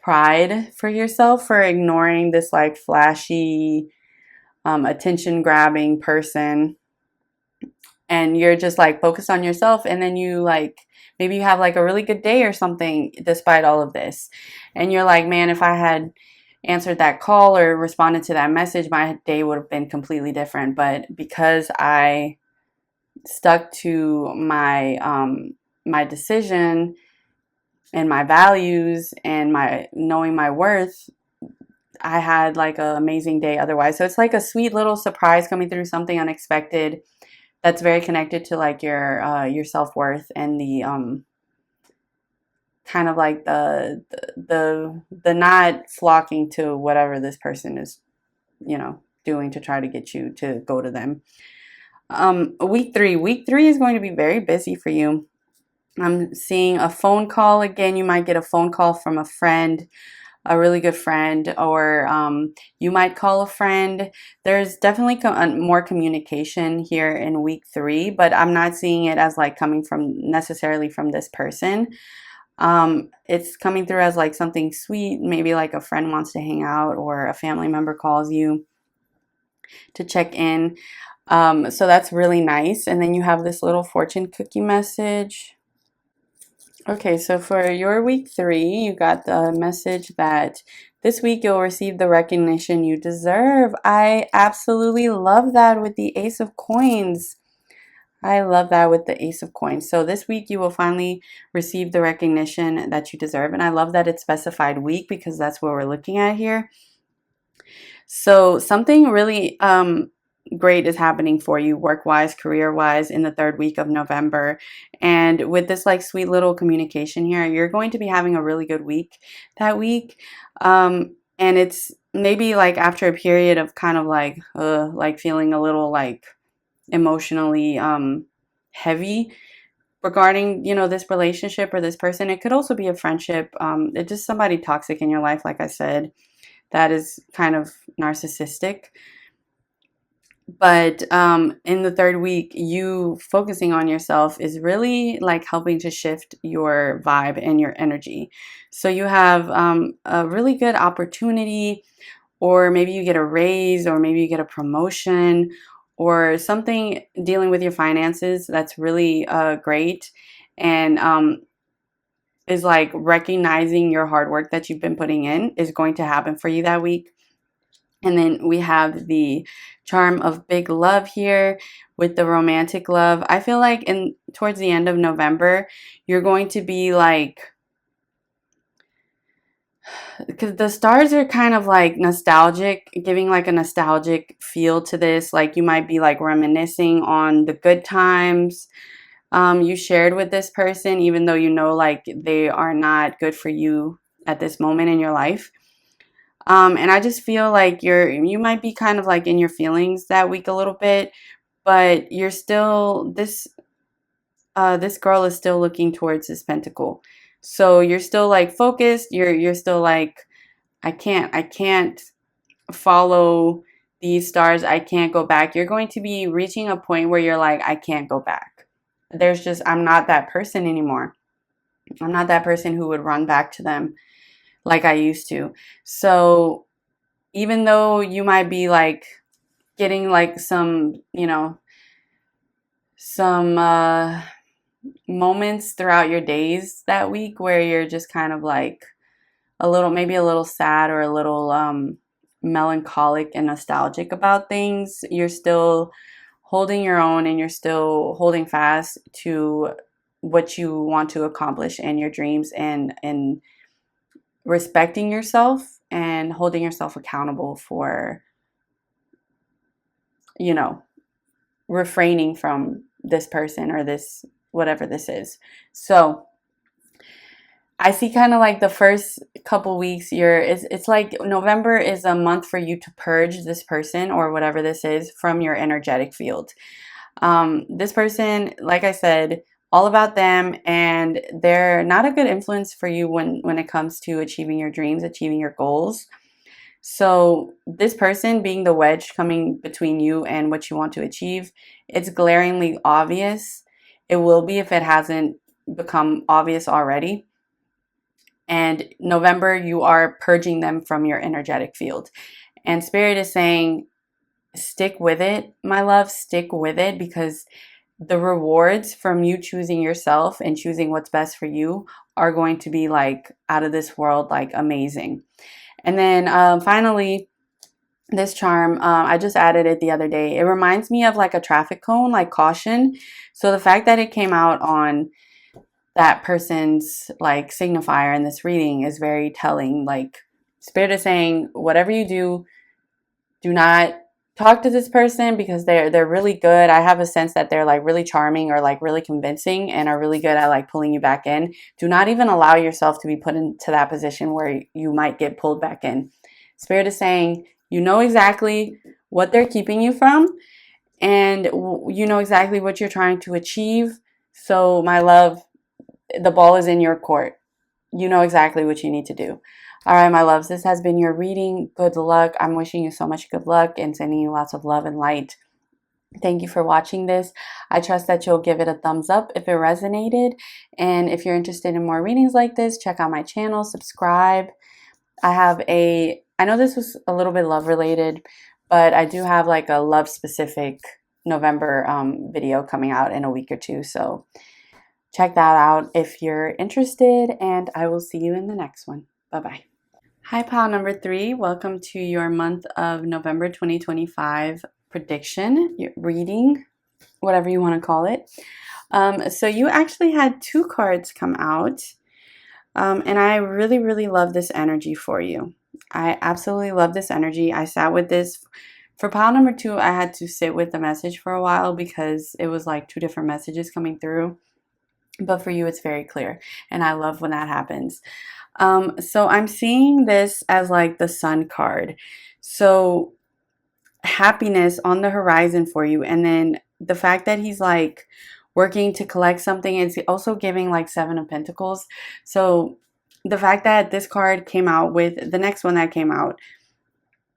A: pride for yourself for ignoring this like flashy, attention grabbing person. And you're just like focused on yourself, and then you like, maybe you have like a really good day or something despite all of this, and you're like, man, if I had answered that call or responded to that message, my day would have been completely different. But because I stuck to my decision and my values and my knowing my worth, I had like an amazing day otherwise. So it's like a sweet little surprise coming through, something unexpected that's very connected to like your self-worth and the kind of like the not flocking to whatever this person is, doing to try to get you to go to them. Week three is going to be very busy for you. I'm seeing a phone call again. You might get a phone call from a friend, a really good friend, or you might call a friend. There's definitely more communication here in week 3, but I'm not seeing it as like coming from necessarily from this person. It's coming through as like something sweet. Maybe like a friend wants to hang out, or a family member calls you to check in. So that's really nice. And then you have this little fortune cookie message. Okay, so for your week 3, you got the message that this week you'll receive the recognition you deserve. I absolutely love that with the Ace of Coins. I love that with the Ace of Coins. So this week you will finally receive the recognition that you deserve. And I love that it's specified week because that's what we're looking at here. So something really great is happening for you work-wise, career-wise in the 3rd week of November. And with this like sweet little communication here, you're going to be having a really good week that week. And it's maybe like after a period of kind of like feeling a little like emotionally heavy regarding, this relationship or this person. It could also be a friendship. It's just somebody toxic in your life, like I said, that is kind of narcissistic. But in the 3rd week, you focusing on yourself is really like helping to shift your vibe and your energy. So you have a really good opportunity, or maybe you get a raise, or maybe you get a promotion, or something dealing with your finances that's really great, and is like recognizing your hard work that you've been putting in is going to happen for you that week. And then we have the charm of big love here with the romantic love. I feel like towards the end of November, you're going to be like, because the stars are kind of like nostalgic, giving like a nostalgic feel to this. Like you might be like reminiscing on the good times you shared with this person, even though you know like they are not good for you at this moment in your life. And I just feel like you might be kind of like in your feelings that week a little bit, but you're still this girl is still looking towards this pentacle. So you're still like focused, you're still like I can't follow these stars. I can't go back. You're going to be reaching a point where you're like I can't go back. I'm not that person anymore. I'm not that person who would run back to them like I used to. So even though you might be like getting like some moments throughout your days that week where you're just kind of like maybe a little sad or a little melancholic and nostalgic about things, you're still holding your own and you're still holding fast to what you want to accomplish in your dreams, and respecting yourself and holding yourself accountable for, you know, refraining from this person or this whatever this is. So I see kind of like the first couple weeks it's like November is a month for you to purge this person or whatever this is from your energetic field. This person, like I said, all about them, and they're not a good influence for you when it comes to achieving your dreams, achieving your goals. So this person being the wedge coming between you and what you want to achieve, it's glaringly obvious. It will be if it hasn't become obvious already. And November, you are purging them from your energetic field. And Spirit is saying, stick with it, my love, stick with it, because the rewards from you choosing yourself and choosing what's best for you are going to be like out of this world, like amazing. And then finally, this charm, I just added it the other day. It reminds me of like a traffic cone, like caution. So the fact that it came out on that person's like signifier in this reading is very telling. Like Spirit is saying, whatever you do, do not talk to this person because they're really good. I have a sense that they're like really charming or like really convincing and are really good at like pulling you back in. Do not even allow yourself to be put into that position where you might get pulled back in. Spirit is saying, you know exactly what they're keeping you from, and you know exactly what you're trying to achieve. So my love, the ball is in your court. You know exactly what you need to do. All right, my loves, this has been your reading. Good luck. I'm wishing you so much good luck and sending you lots of love and light. Thank you for watching this. I trust that you'll give it a thumbs up if it resonated. And if you're interested in more readings like this, check out my channel, subscribe. I know this was a little bit love related, but I do have like a love specific November video coming out in a week or two. So check that out if you're interested, and I will see you in the next one. Bye-bye. Hi, pile number 3. Welcome to your month of November 2025 prediction, your reading, whatever you want to call it. So you actually had 2 cards come out, and I really, really love this energy for you. I absolutely love this energy. I sat with this. For pile number 2, I had to sit with the message for a while because it was like 2 different messages coming through. But for you, it's very clear. And I love when that happens. So I'm seeing this as like the Sun card. So happiness on the horizon for you. And then the fact that he's like working to collect something is also giving like 7 of Pentacles. So the fact that this card came out with the next one that came out,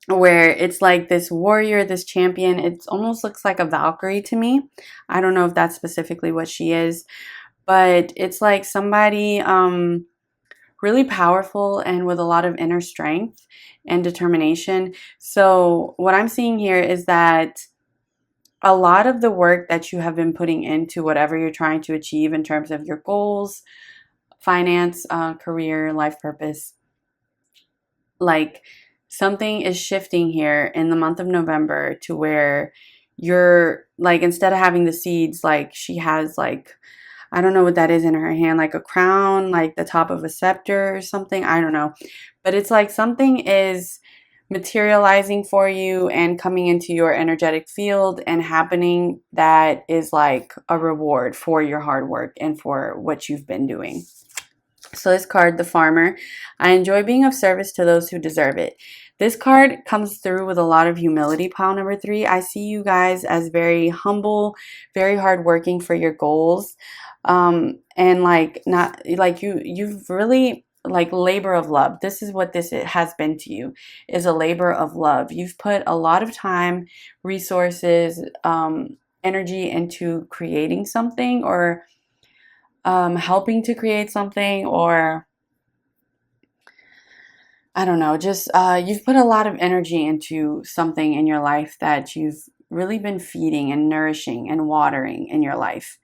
A: where it's like this warrior, this champion, it almost looks like a Valkyrie to me. I don't know if that's specifically what she is, but it's like somebody really powerful and with a lot of inner strength and determination. So what I'm seeing here is that a lot of the work that you have been putting into whatever you're trying to achieve in terms of your goals, finance, career, life purpose, like something is shifting here in the month of November to where you're like, instead of having the seeds, like she has like, I don't know what that is in her hand, like a crown, like the top of a scepter or something. I don't know. But it's like something is materializing for you and coming into your energetic field and happening that is like a reward for your hard work and for what you've been doing. So this card, the Farmer, I enjoy being of service to those who deserve it. This card comes through with a lot of humility, pile number 3. I see you guys as very humble, very hardworking for your goals. And like not like you've really like labor of love. This is what this has been to you, is a labor of love. You've put a lot of time, resources, energy into creating something, or helping to create something, or I don't know, just you've put a lot of energy into something in your life that you've really been feeding and nourishing and watering in your life.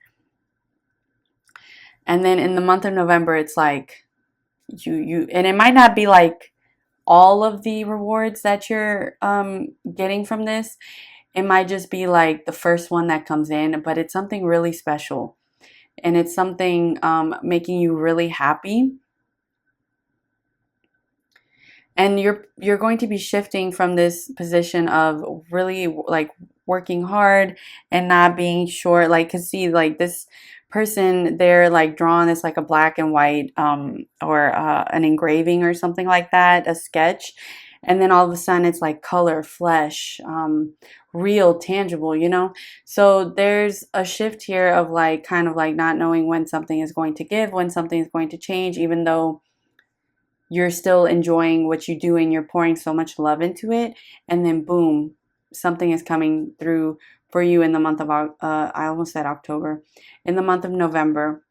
A: And then in the month of November, it's like and it might not be like all of the rewards that you're getting from this. It might just be like the first one that comes in, but it's something really special. And it's something making you really happy. And you're going to be shifting from this position of really like working hard and not being sure, like, cause see, like this person, they're like drawn as like a black and white or an engraving or something like that, a sketch. And then all of a sudden it's like color, flesh, real, tangible, you know? So there's a shift here of like kind of like not knowing when something is going to give, when something is going to change, even though you're still enjoying what you do and you're pouring so much love into it. And then boom, something is coming through for you in the month of, I almost said October, in the month of November,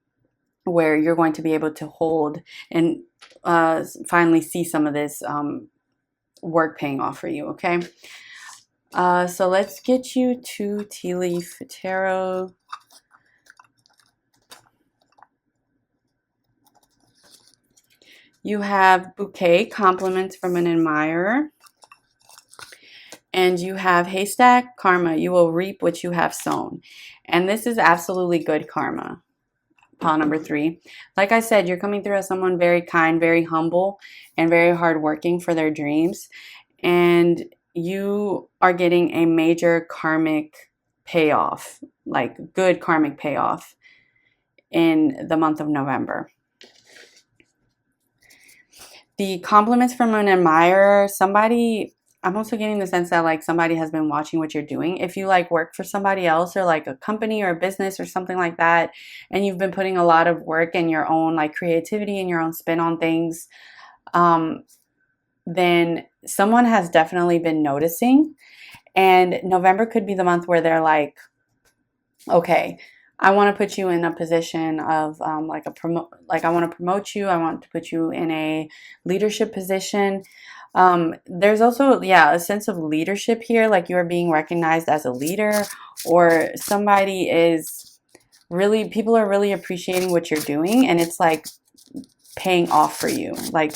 A: where you're going to be able to hold and finally see some of this work paying off for you, okay? So let's get you to Tea Leaf Tarot. You have Bouquet, compliments from an admirer. And you have Haystack, karma. You will reap what you have sown. And this is absolutely good karma. Pile number 3. Like I said, you're coming through as someone very kind, very humble, and very hardworking for their dreams. And you are getting a major karmic payoff, like good karmic payoff in the month of November. The compliments from an admirer, somebody, I'm also getting the sense that like somebody has been watching what you're doing. If you like work for somebody else or like a company or a business or something like that, and you've been putting a lot of work and your own like creativity and your own spin on things, then someone has definitely been noticing. And November could be the month where they're like, okay, I want to put you in a position of I want to promote you. I want to put you in a leadership position. There's also, yeah, a sense of leadership here, like you're being recognized as a leader, or somebody is really, people are really appreciating what you're doing, and it's like paying off for you. Like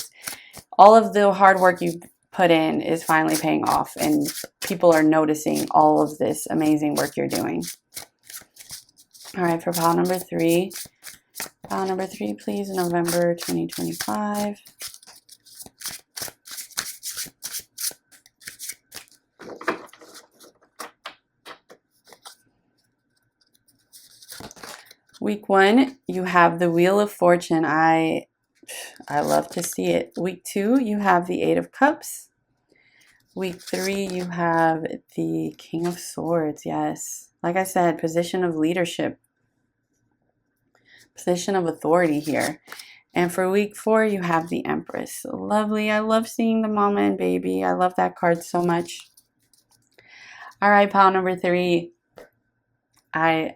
A: all of the hard work you put in is finally paying off, and people are noticing all of this amazing work you're doing. All right, for pile number 3. Pile number 3, please, November 2025. Week 1, you have the Wheel of Fortune. I love to see it. Week 2, you have the 8 of Cups. Week 3, you have the King of Swords. Yes. Like I said, position of leadership, position of authority here. And for week 4, you have the Empress. Lovely. I love seeing the mama and baby. I love that card so much. All right, pile number 3. I'm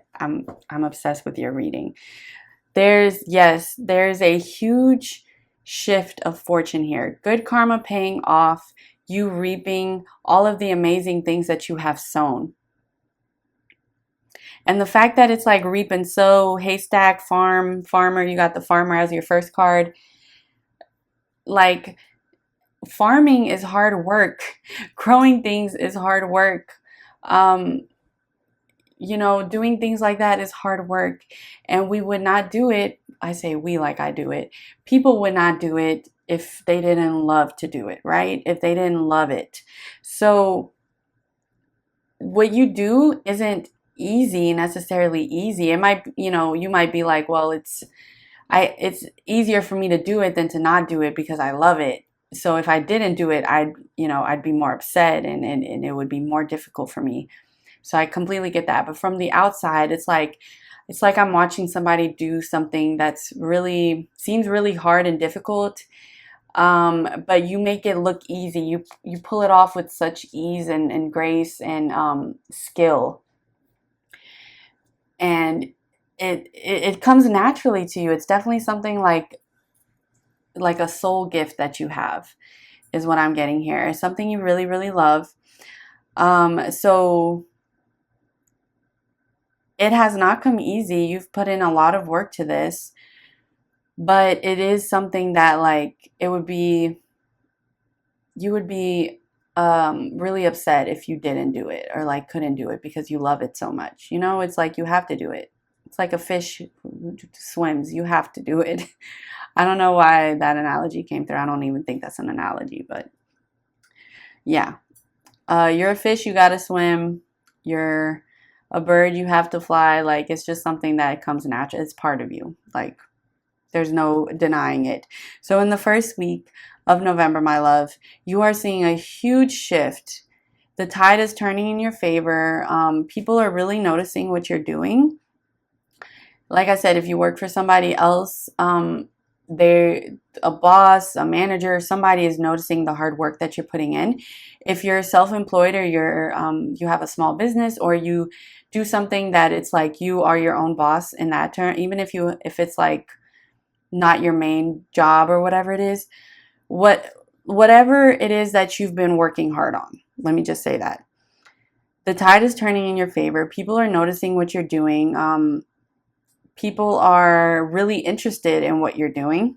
A: obsessed with your reading. There's a huge shift of fortune here. Good karma paying off, you reaping all of the amazing things that you have sown. And the fact that it's like reap and sow, haystack, farmer, you got the farmer as your first card. Like farming is hard work. Growing things is hard work. Um, doing things like that is hard work. And we would not do it. I say we like I do it. People would not do it if they didn't love to do it, right? If they didn't love it. So what you do isn't necessarily easy. It might, you might be like, well, it's easier for me to do it than to not do it because I love it. So if I didn't do it, I'd be more upset and it would be more difficult for me. So I completely get that. But from the outside, it's like I'm watching somebody do something that's seems really hard and difficult. But you make it look easy. You pull it off with such ease and grace and skill. And it comes naturally to you. It's definitely something like a soul gift that you have, is what I'm getting here. It's something you really, really love. So it has not come easy. You've put in a lot of work to this, but it is something that you would be really upset if you didn't do it or couldn't do it because you love it so much. It's like you have to do it. It's like a fish who swims. You have to do it. I don't know why that analogy came through. I don't even think that's an analogy, but yeah. You're a fish, you gotta swim. You're a bird, you have to fly. It's just something that comes natural. It's part of you. There's no denying it. So in the first week of November, my love, you are seeing a huge shift. The tide is turning in your favor. People are really noticing what you're doing. Like I said, if you work for somebody else, a boss, a manager, somebody is noticing the hard work that you're putting in. If you're self-employed or you have a small business or you do something that it's like you are your own boss in that term, even if it's not your main job or whatever it is, whatever it is that you've been working hard on, let me just say that. The tide is turning in your favor. People are noticing what you're doing. People are really interested in what you're doing.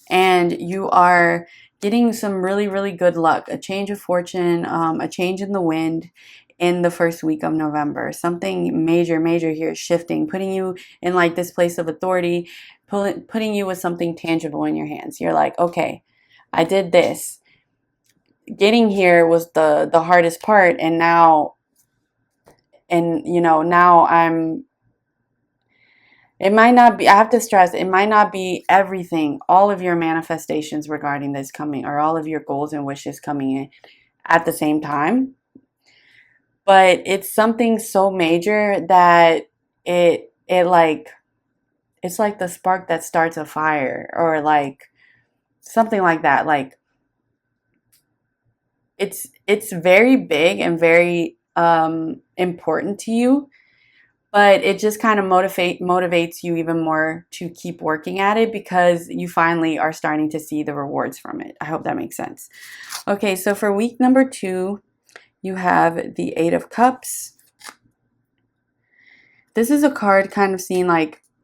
A: And you are getting some really, really good luck, a change of fortune, a change in the wind in the first week of November. Something major, major here is shifting, putting you in this place of authority, putting you with something tangible in your hands. You're like, okay, I did this. Getting here was the hardest part. And now it might not be, I have to stress, it might not be everything, all of your manifestations regarding this coming, or all of your goals and wishes coming in at the same time. But it's something so major that it's like the spark that starts a fire, or something like that. It's very big and very important to you. But it just kind of motivates you even more to keep working at it because you finally are starting to see the rewards from it. I hope that makes sense. Okay, so for week number 2, you have the 8 of Cups. This is a card kind of seen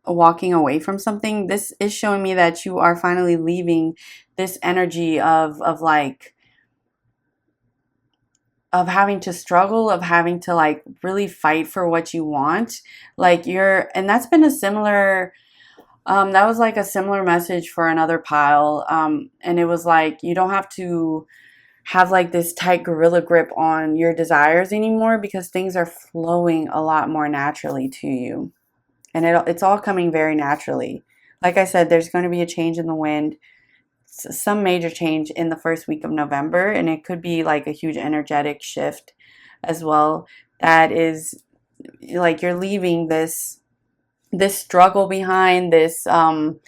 A: walking away from something. This is showing me that you are finally leaving this energy of having to struggle, of having to really fight for what you want. And that's been a similar, that was a similar message for another pile. And it was you don't have to have this tight gorilla grip on your desires anymore because things are flowing a lot more naturally to you. And it's all coming very naturally. Like I said, there's going to be a change in the wind. Some major change in the first week of November, and it could be a huge energetic shift as well. That is you're leaving this struggle behind, this having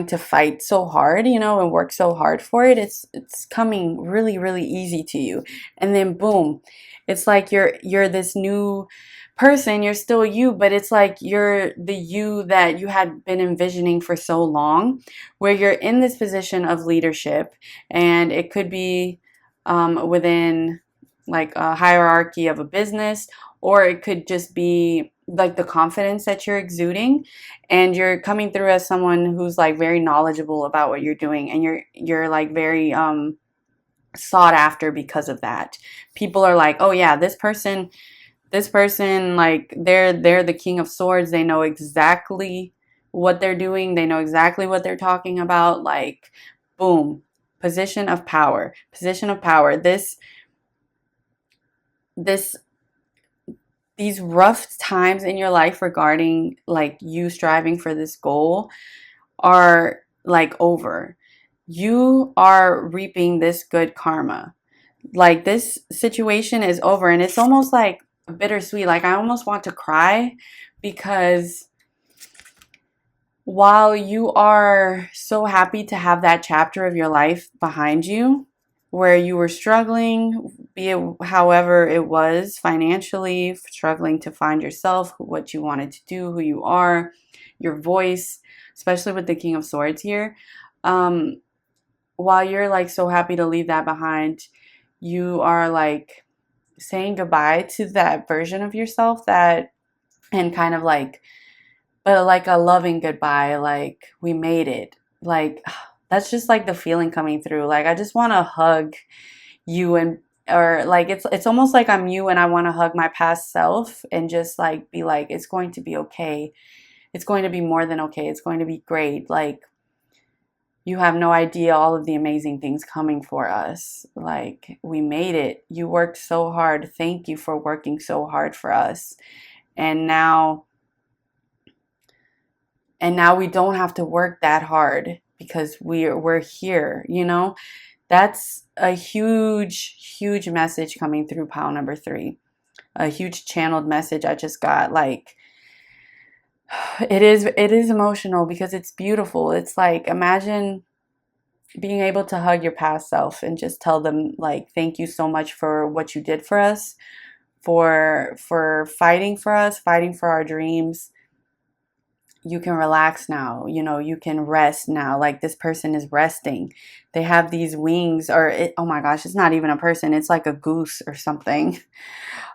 A: to fight so hard, and work so hard for it. It's coming really, really easy to you, and then boom, it's you're this new person. You're still you, but it's you're the you that you had been envisioning for so long, where you're in this position of leadership, and it could be within a hierarchy of a business, or it could just be like the confidence that you're exuding, and you're coming through as someone who's like very knowledgeable about what you're doing, and you're like very sought after because of that. People are like, oh yeah, this person, like they're the king of swords. They know exactly what they're doing. They know exactly what they're talking about. Like, boom, position of power, position of power. This these rough times in your life regarding like you striving for this goal are like over. You are reaping this good karma. Like, this situation is over, and it's almost like bittersweet. Like, I almost want to cry, because while you are so happy to have that chapter of your life behind you where you were struggling, be it however it was, financially, struggling to find yourself, what you wanted to do, who you are, your voice, especially with the King of Swords here, um, while you're like so happy to leave that behind, you are like saying goodbye to that version of yourself, that, and kind of like, but like a loving goodbye, like, we made it. Like, that's just like the feeling coming through. Like, I just want to hug you, and or like it's almost like I'm you, and I want to hug my past self and just like be like, it's going to be okay. It's going to be more than okay. It's going to be great. Like, you have no idea all of the amazing things coming for us. Like, we made it. You worked so hard. Thank you for working so hard for us. And now we don't have to work that hard, because we're here, you know? That's a huge message coming through pile number 3. A huge channeled message I just got. Like, it is emotional, because it's beautiful. It's like, imagine being able to hug your past self and just tell them, like, thank you so much for what you did for us, for fighting for us, fighting for our dreams. You can relax now, you know, you can rest now. Like, this person is resting. They have these wings, or oh my gosh, it's not even a person, it's like a goose or something.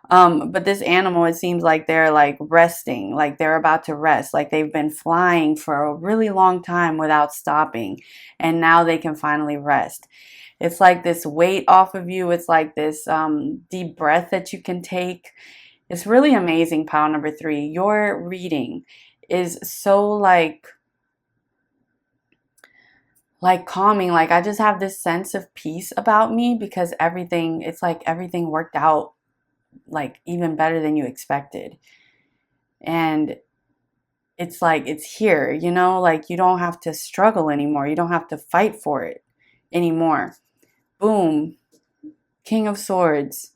A: But this animal, it seems like they're like resting, like they're about to rest, like they've been flying for a really long time without stopping, and now they can finally rest. It's like this weight off of you. It's like this deep breath that you can take. It's really amazing, pile number 3. Your reading is so like calming. Like, I just have this sense of peace about me, because it's like everything worked out like even better than you expected. And it's like, it's here, you know, like, you don't have to struggle anymore. You don't have to fight for it anymore. Boom. King of Swords.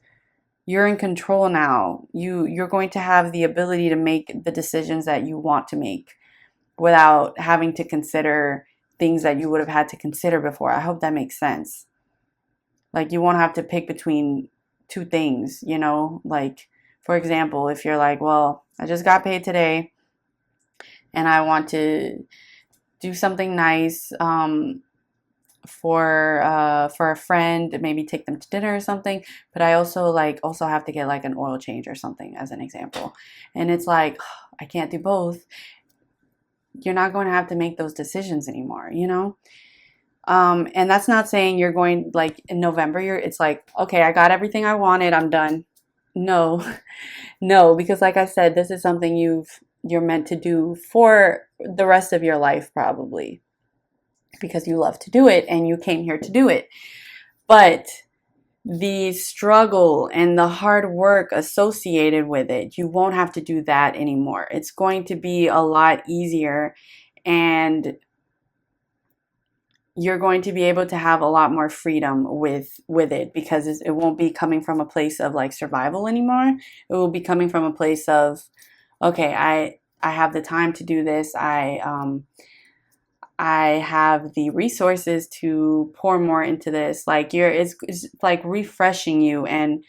A: You're in control now. You're going to have the ability to make the decisions that you want to make without having to consider things that you would have had to consider before. I hope that makes sense. Like, you won't have to pick between two things, you know? Like, for example, if you're like, well, I just got paid today and I want to do something nice for a friend, maybe take them to dinner or something, but I also have to get like an oil change or something, as an example. And it's like, I can't do both. You're not going to have to make those decisions anymore, you know? And that's not saying you're going, like, in November, it's like, okay, I got everything I wanted, I'm done. No. No, because like I said, this is something you're meant to do for the rest of your life, probably, because you love to do it and you came here to do it. But the struggle and the hard work associated with it, you won't have to do that anymore. It's going to be a lot easier, and you're going to be able to have a lot more freedom with it, because it won't be coming from a place of like survival anymore. It will be coming from a place of, okay, I have the time to do this. I have the resources to pour more into this. Like, it's like refreshing you and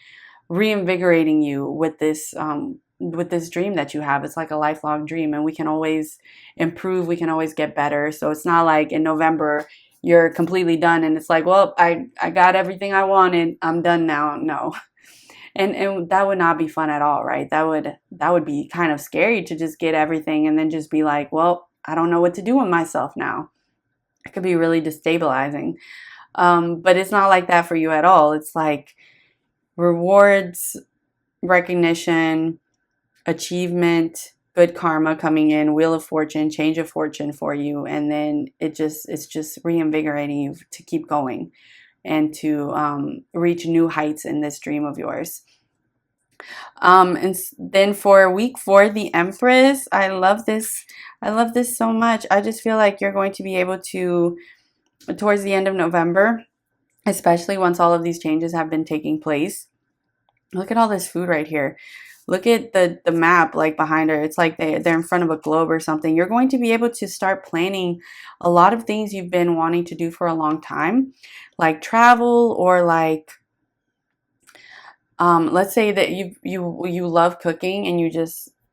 A: reinvigorating you with this dream that you have. It's like a lifelong dream, and we can always improve. We can always get better. So it's not like in November you're completely done and it's like, well, I got everything I wanted, I'm done now. No. And that would not be fun at all, right? That would be kind of scary to just get everything and then just be like, well, I don't know what to do with myself now. It could be really destabilizing. But it's not like that for you at all. It's like rewards, recognition, achievement, good karma coming in, wheel of fortune, change of fortune for you, and then it's just reinvigorating you to keep going and to reach new heights in this dream of yours. And then for week 4, the Empress, I love this. I love this so much. I just feel like you're going to be able to, towards the end of November, especially once all of these changes have been taking place. Look at all this food right here. Look at the map like behind her. It's like they're in front of a globe or something. You're going to be able to start planning a lot of things you've been wanting to do for a long time, like travel, or like let's say that you love cooking and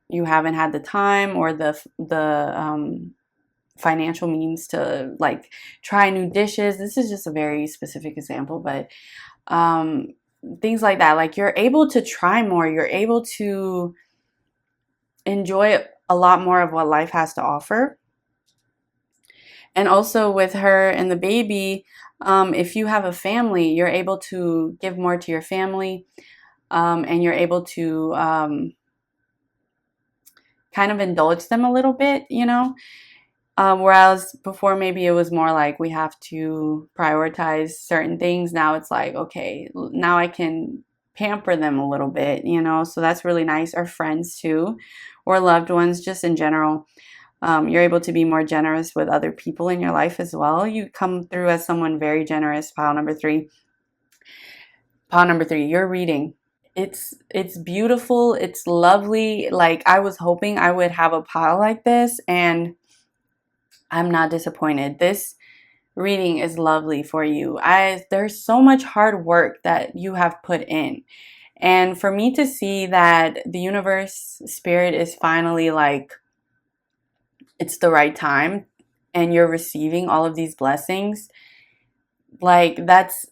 A: you haven't had the time or the financial means to like try new dishes. This is just a very specific example, but things like that. Like you're able to try more. You're able to enjoy a lot more of what life has to offer. And also with her and the baby, if you have a family, you're able to give more to your family, and you're able to kind of indulge them a little bit, you know? Whereas before, maybe it was more like we have to prioritize certain things. Now it's like, okay, now I can pamper them a little bit, you know? So that's really nice. Or friends too, or loved ones, just in general. You're able to be more generous with other people in your life as well. You come through as someone very generous. Pile number 3. Pile number 3, you're reading. It's beautiful. It's lovely. Like I was hoping I would have a pile like this, and I'm not disappointed. This reading is lovely for you. There's so much hard work that you have put in. And for me to see that the universe, spirit is finally like, it's the right time and you're receiving all of these blessings, like that's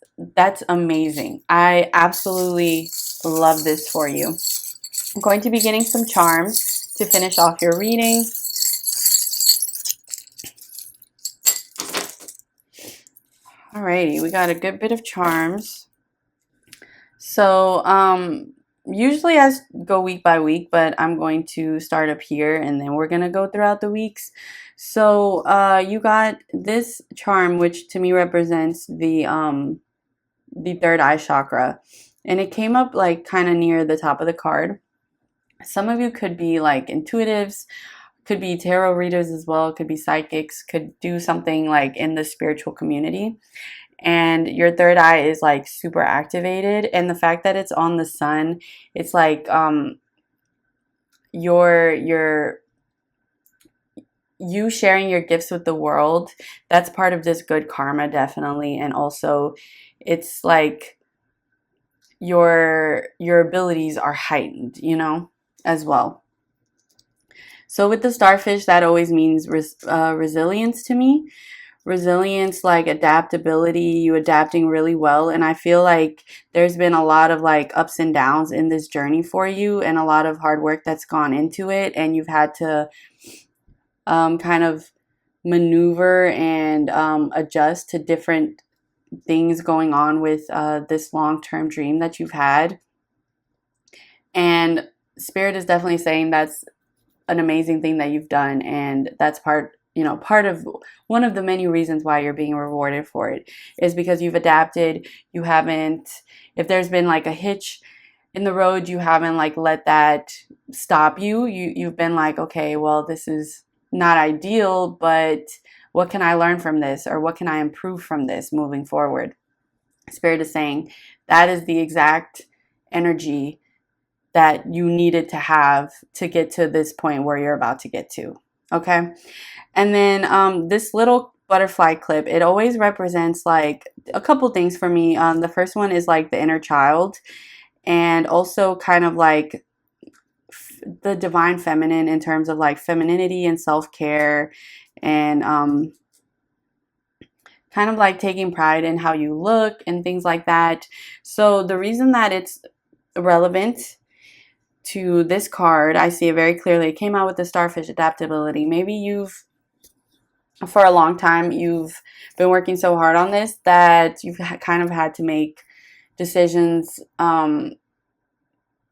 A: amazing. I absolutely love this for you. I'm going to be getting some charms to finish off your reading. Alrighty, we got a good bit of charms. So, usually I go week by week, but I'm going to start up here and then we're going to go throughout the weeks. So, you got this charm, which to me represents the third eye chakra. And it came up like kind of near the top of the card. Some of you could be like intuitives, could be tarot readers as well, could be psychics, could do something like in the spiritual community. And your third eye is like super activated. And the fact that it's on the sun, it's like you sharing your gifts with the world. That's part of this good karma, definitely. And also it's like your abilities are heightened, you know, as well. So with the starfish, that always means resilience to me. Resilience, like adaptability, you adapting really well. And I feel like there's been a lot of like ups and downs in this journey for you, and a lot of hard work that's gone into it. And you've had to kind of maneuver and adjust to different things going on with this long-term dream that you've had. And Spirit is definitely saying that's an amazing thing that you've done, and that's part of one of the many reasons why you're being rewarded for it is because you've adapted. You haven't, if there's been like a hitch in the road, you haven't like let that stop you. You've been like, okay, well, this is not ideal, but what can I learn from this, or what can I improve from this moving forward? Spirit is saying that is the exact energy that you needed to have to get to this point where you're about to get to. Okay. And then this little butterfly clip, it always represents like a couple things for me. The first one is like the inner child, and also kind of like the divine feminine in terms of like femininity and self-care, and kind of like taking pride in how you look and things like that. So the reason that it's relevant to this card. I see it very clearly. It came out with the starfish adaptability. Maybe for a long time, you've been working so hard on this that you've kind of had to make decisions,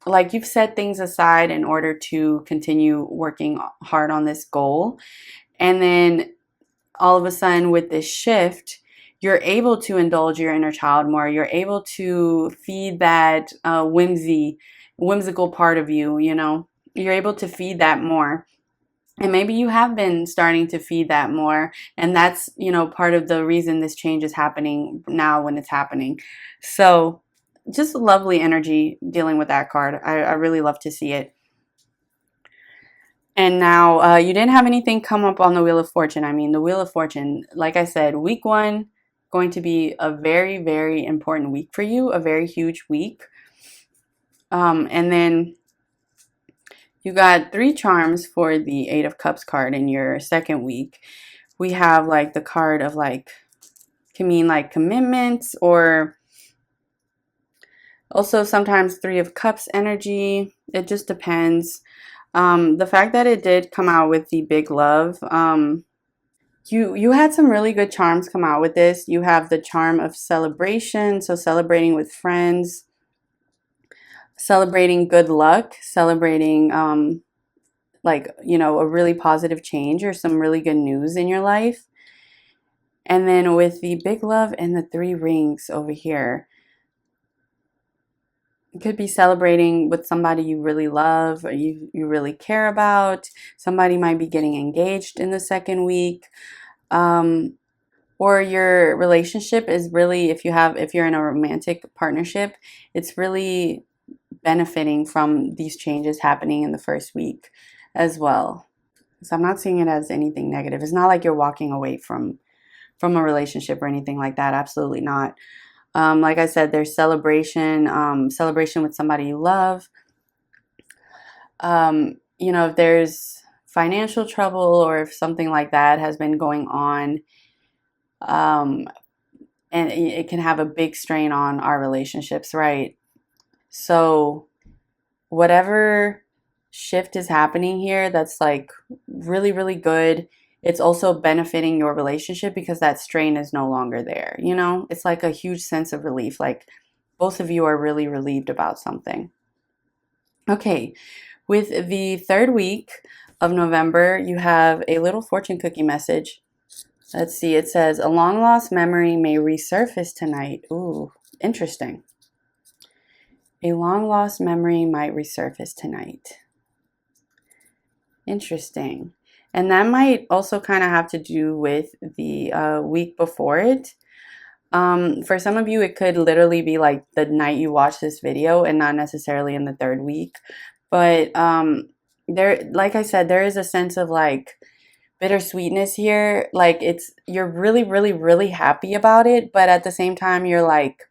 A: like you've set things aside in order to continue working hard on this goal. And then all of a sudden with this shift, you're able to indulge your inner child more. You're able to feed that whimsical part of you, you know. You're able to feed that more. And maybe you have been starting to feed that more. And that's, you know, part of the reason this change is happening now when it's happening. So just lovely energy dealing with that card. I really love to see it. And now you didn't have anything come up on the Wheel of Fortune. I mean, the Wheel of Fortune, like I said, week 1, going to be a very, very important week for you, a very huge week. And then you got 3 charms for the 8 of Cups card in your second week. We have like the card of like, can mean like commitments, or also sometimes 3 of Cups energy. It just depends. The fact that it did come out with the big love, you had some really good charms come out with this. You have the charm of celebration, so celebrating with friends, celebrating good luck, celebrating like, you know, a really positive change or some really good news in your life. And then with the big love and the 3 rings over here, it could be celebrating with somebody you really love or you really care about. Somebody might be getting engaged in the second week. Or your relationship is really, if you're in a romantic partnership, it's really benefiting from these changes happening in the first week as well. So I'm not seeing it as anything negative. It's not like you're walking away from a relationship or anything like that. Absolutely not. Like I said, there's celebration with somebody you love. You know, if there's financial trouble or if something like that has been going on, and it can have a big strain on our relationships, right? So whatever shift is happening here that's like really, really good, it's also benefiting your relationship because that strain is no longer there. You know, it's like a huge sense of relief. Like both of you are really relieved about something. Okay, with the third week of November, you have a little fortune cookie message. Let's see, it says, a long lost memory may resurface tonight. Ooh, interesting. A long lost memory might resurface tonight. Interesting. And that might also kind of have to do with the week before it. For some of you, it could literally be like the night you watch this video and not necessarily in the third week. But there, like I said, there is a sense of like bittersweetness here. Like you're really, really, really happy about it, but at the same time, you're like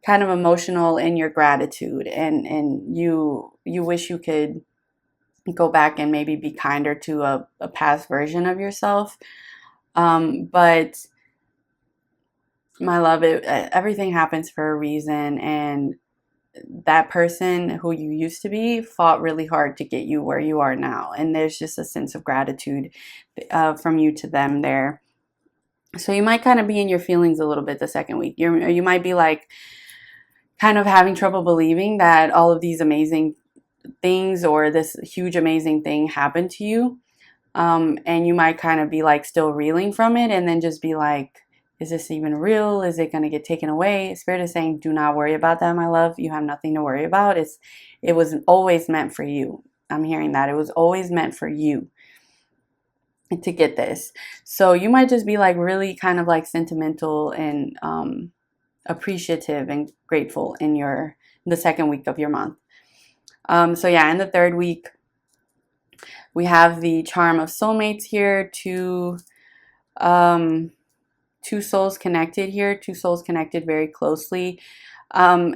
A: kind of emotional in your gratitude, and you wish you could go back and maybe be kinder to a past version of yourself. But my love, everything happens for a reason, and that person who you used to be fought really hard to get you where you are now, and there's just a sense of gratitude from you to them there. So you might kind of be in your feelings a little bit the second week. You might be like kind of having trouble believing that all of these amazing things or this huge amazing thing happened to you, and you might kind of be like still reeling from it, and then just be like, is this even real? Is it going to get taken away? Spirit is saying, do not worry about that, my love. You have nothing to worry about. It was always meant for you. I'm hearing that. It was always meant for you to get this. So you might just be like really kind of like sentimental and appreciative and grateful in the second week of your month. So yeah, in the third week, we have the charm of soulmates here, two souls connected here, 2 souls connected very closely.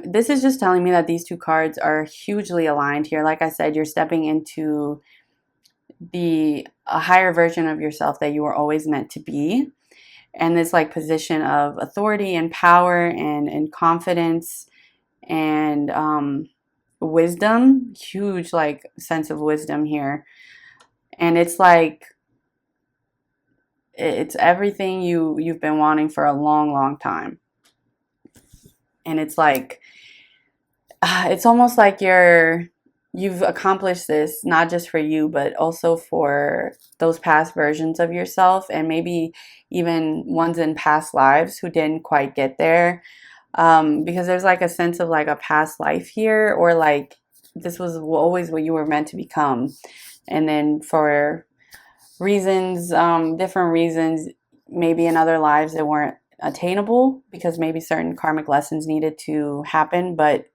A: This is just telling me that these 2 cards are hugely aligned here. Like I said, you're stepping into a higher version of yourself that you were always meant to be. And this like position of authority and power and confidence and wisdom, huge like sense of wisdom here. And it's like it's everything you've been wanting for a long time. And it's like it's almost like you've accomplished this not just for you but also for those past versions of yourself, and maybe even ones in past lives who didn't quite get there, because there's like a sense of like a past life here, or like this was always what you were meant to become, and then for reasons, different reasons, maybe in other lives they weren't attainable because maybe certain karmic lessons needed to happen, but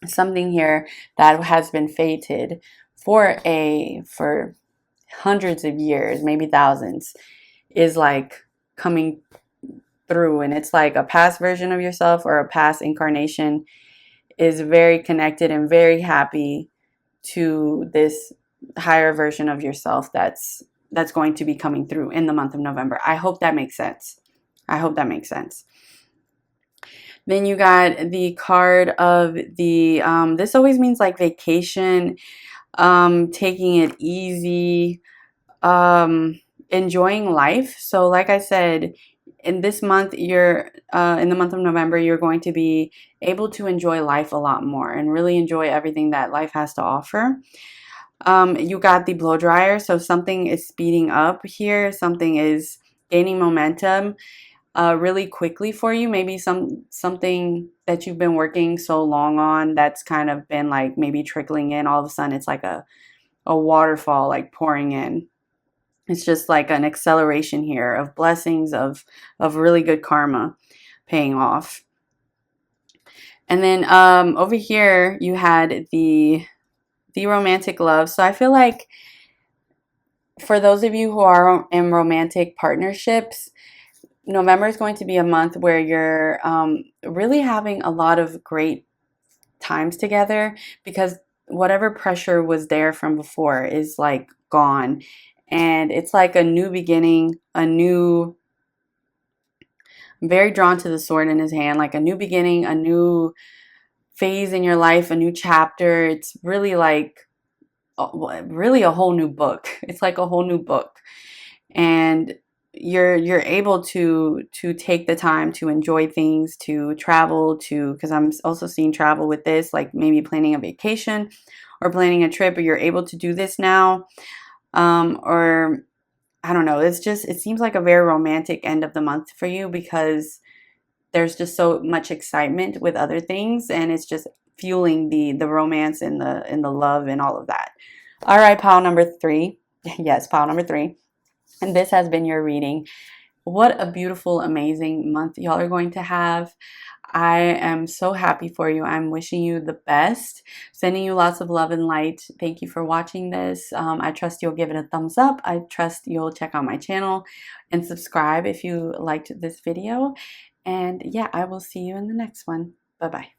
A: something here that has been fated for hundreds of years, maybe thousands, is like coming through, and it's like a past version of yourself or a past incarnation is very connected and very happy to this higher version of yourself that's going to be coming through in the month of November. I hope that makes sense. I hope that makes sense. Then you got the card of the, this always means like vacation, taking it easy, enjoying life. So like I said, in this month, in the month of November, you're going to be able to enjoy life a lot more and really enjoy everything that life has to offer. You got the blow dryer, so something is speeding up here. Something is gaining momentum really quickly for you. Maybe something that you've been working so long on that's kind of been like maybe trickling in. All of a sudden, it's like a waterfall like pouring in. It's just like an acceleration here of blessings, of really good karma paying off. And then over here you had the romantic love. So I feel like for those of you who are in romantic partnerships, November is going to be a month where you're really having a lot of great times together, because whatever pressure was there from before is like gone. And it's like a new beginning, I'm very drawn to the sword in his hand, like a new beginning, a new phase in your life, a new chapter. It's really like really a whole new book. It's like a whole new book. And you're able to take the time to enjoy things, to travel, to, because I'm also seeing travel with this, like maybe planning a vacation or planning a trip, or you're able to do this now. Or I don't know, it seems like a very romantic end of the month for you, because there's just so much excitement with other things, and it's just fueling the romance and the love and all of that. All right, pile number 3. Yes, pile number 3. And this has been your reading. What a beautiful, amazing month y'all are going to have. I am so happy for you. I'm wishing you the best. Sending you lots of love and light. Thank you for watching this. I trust you'll give it a thumbs up. I trust you'll check out my channel and subscribe if you liked this video. And yeah, I will see you in the next one. Bye-bye.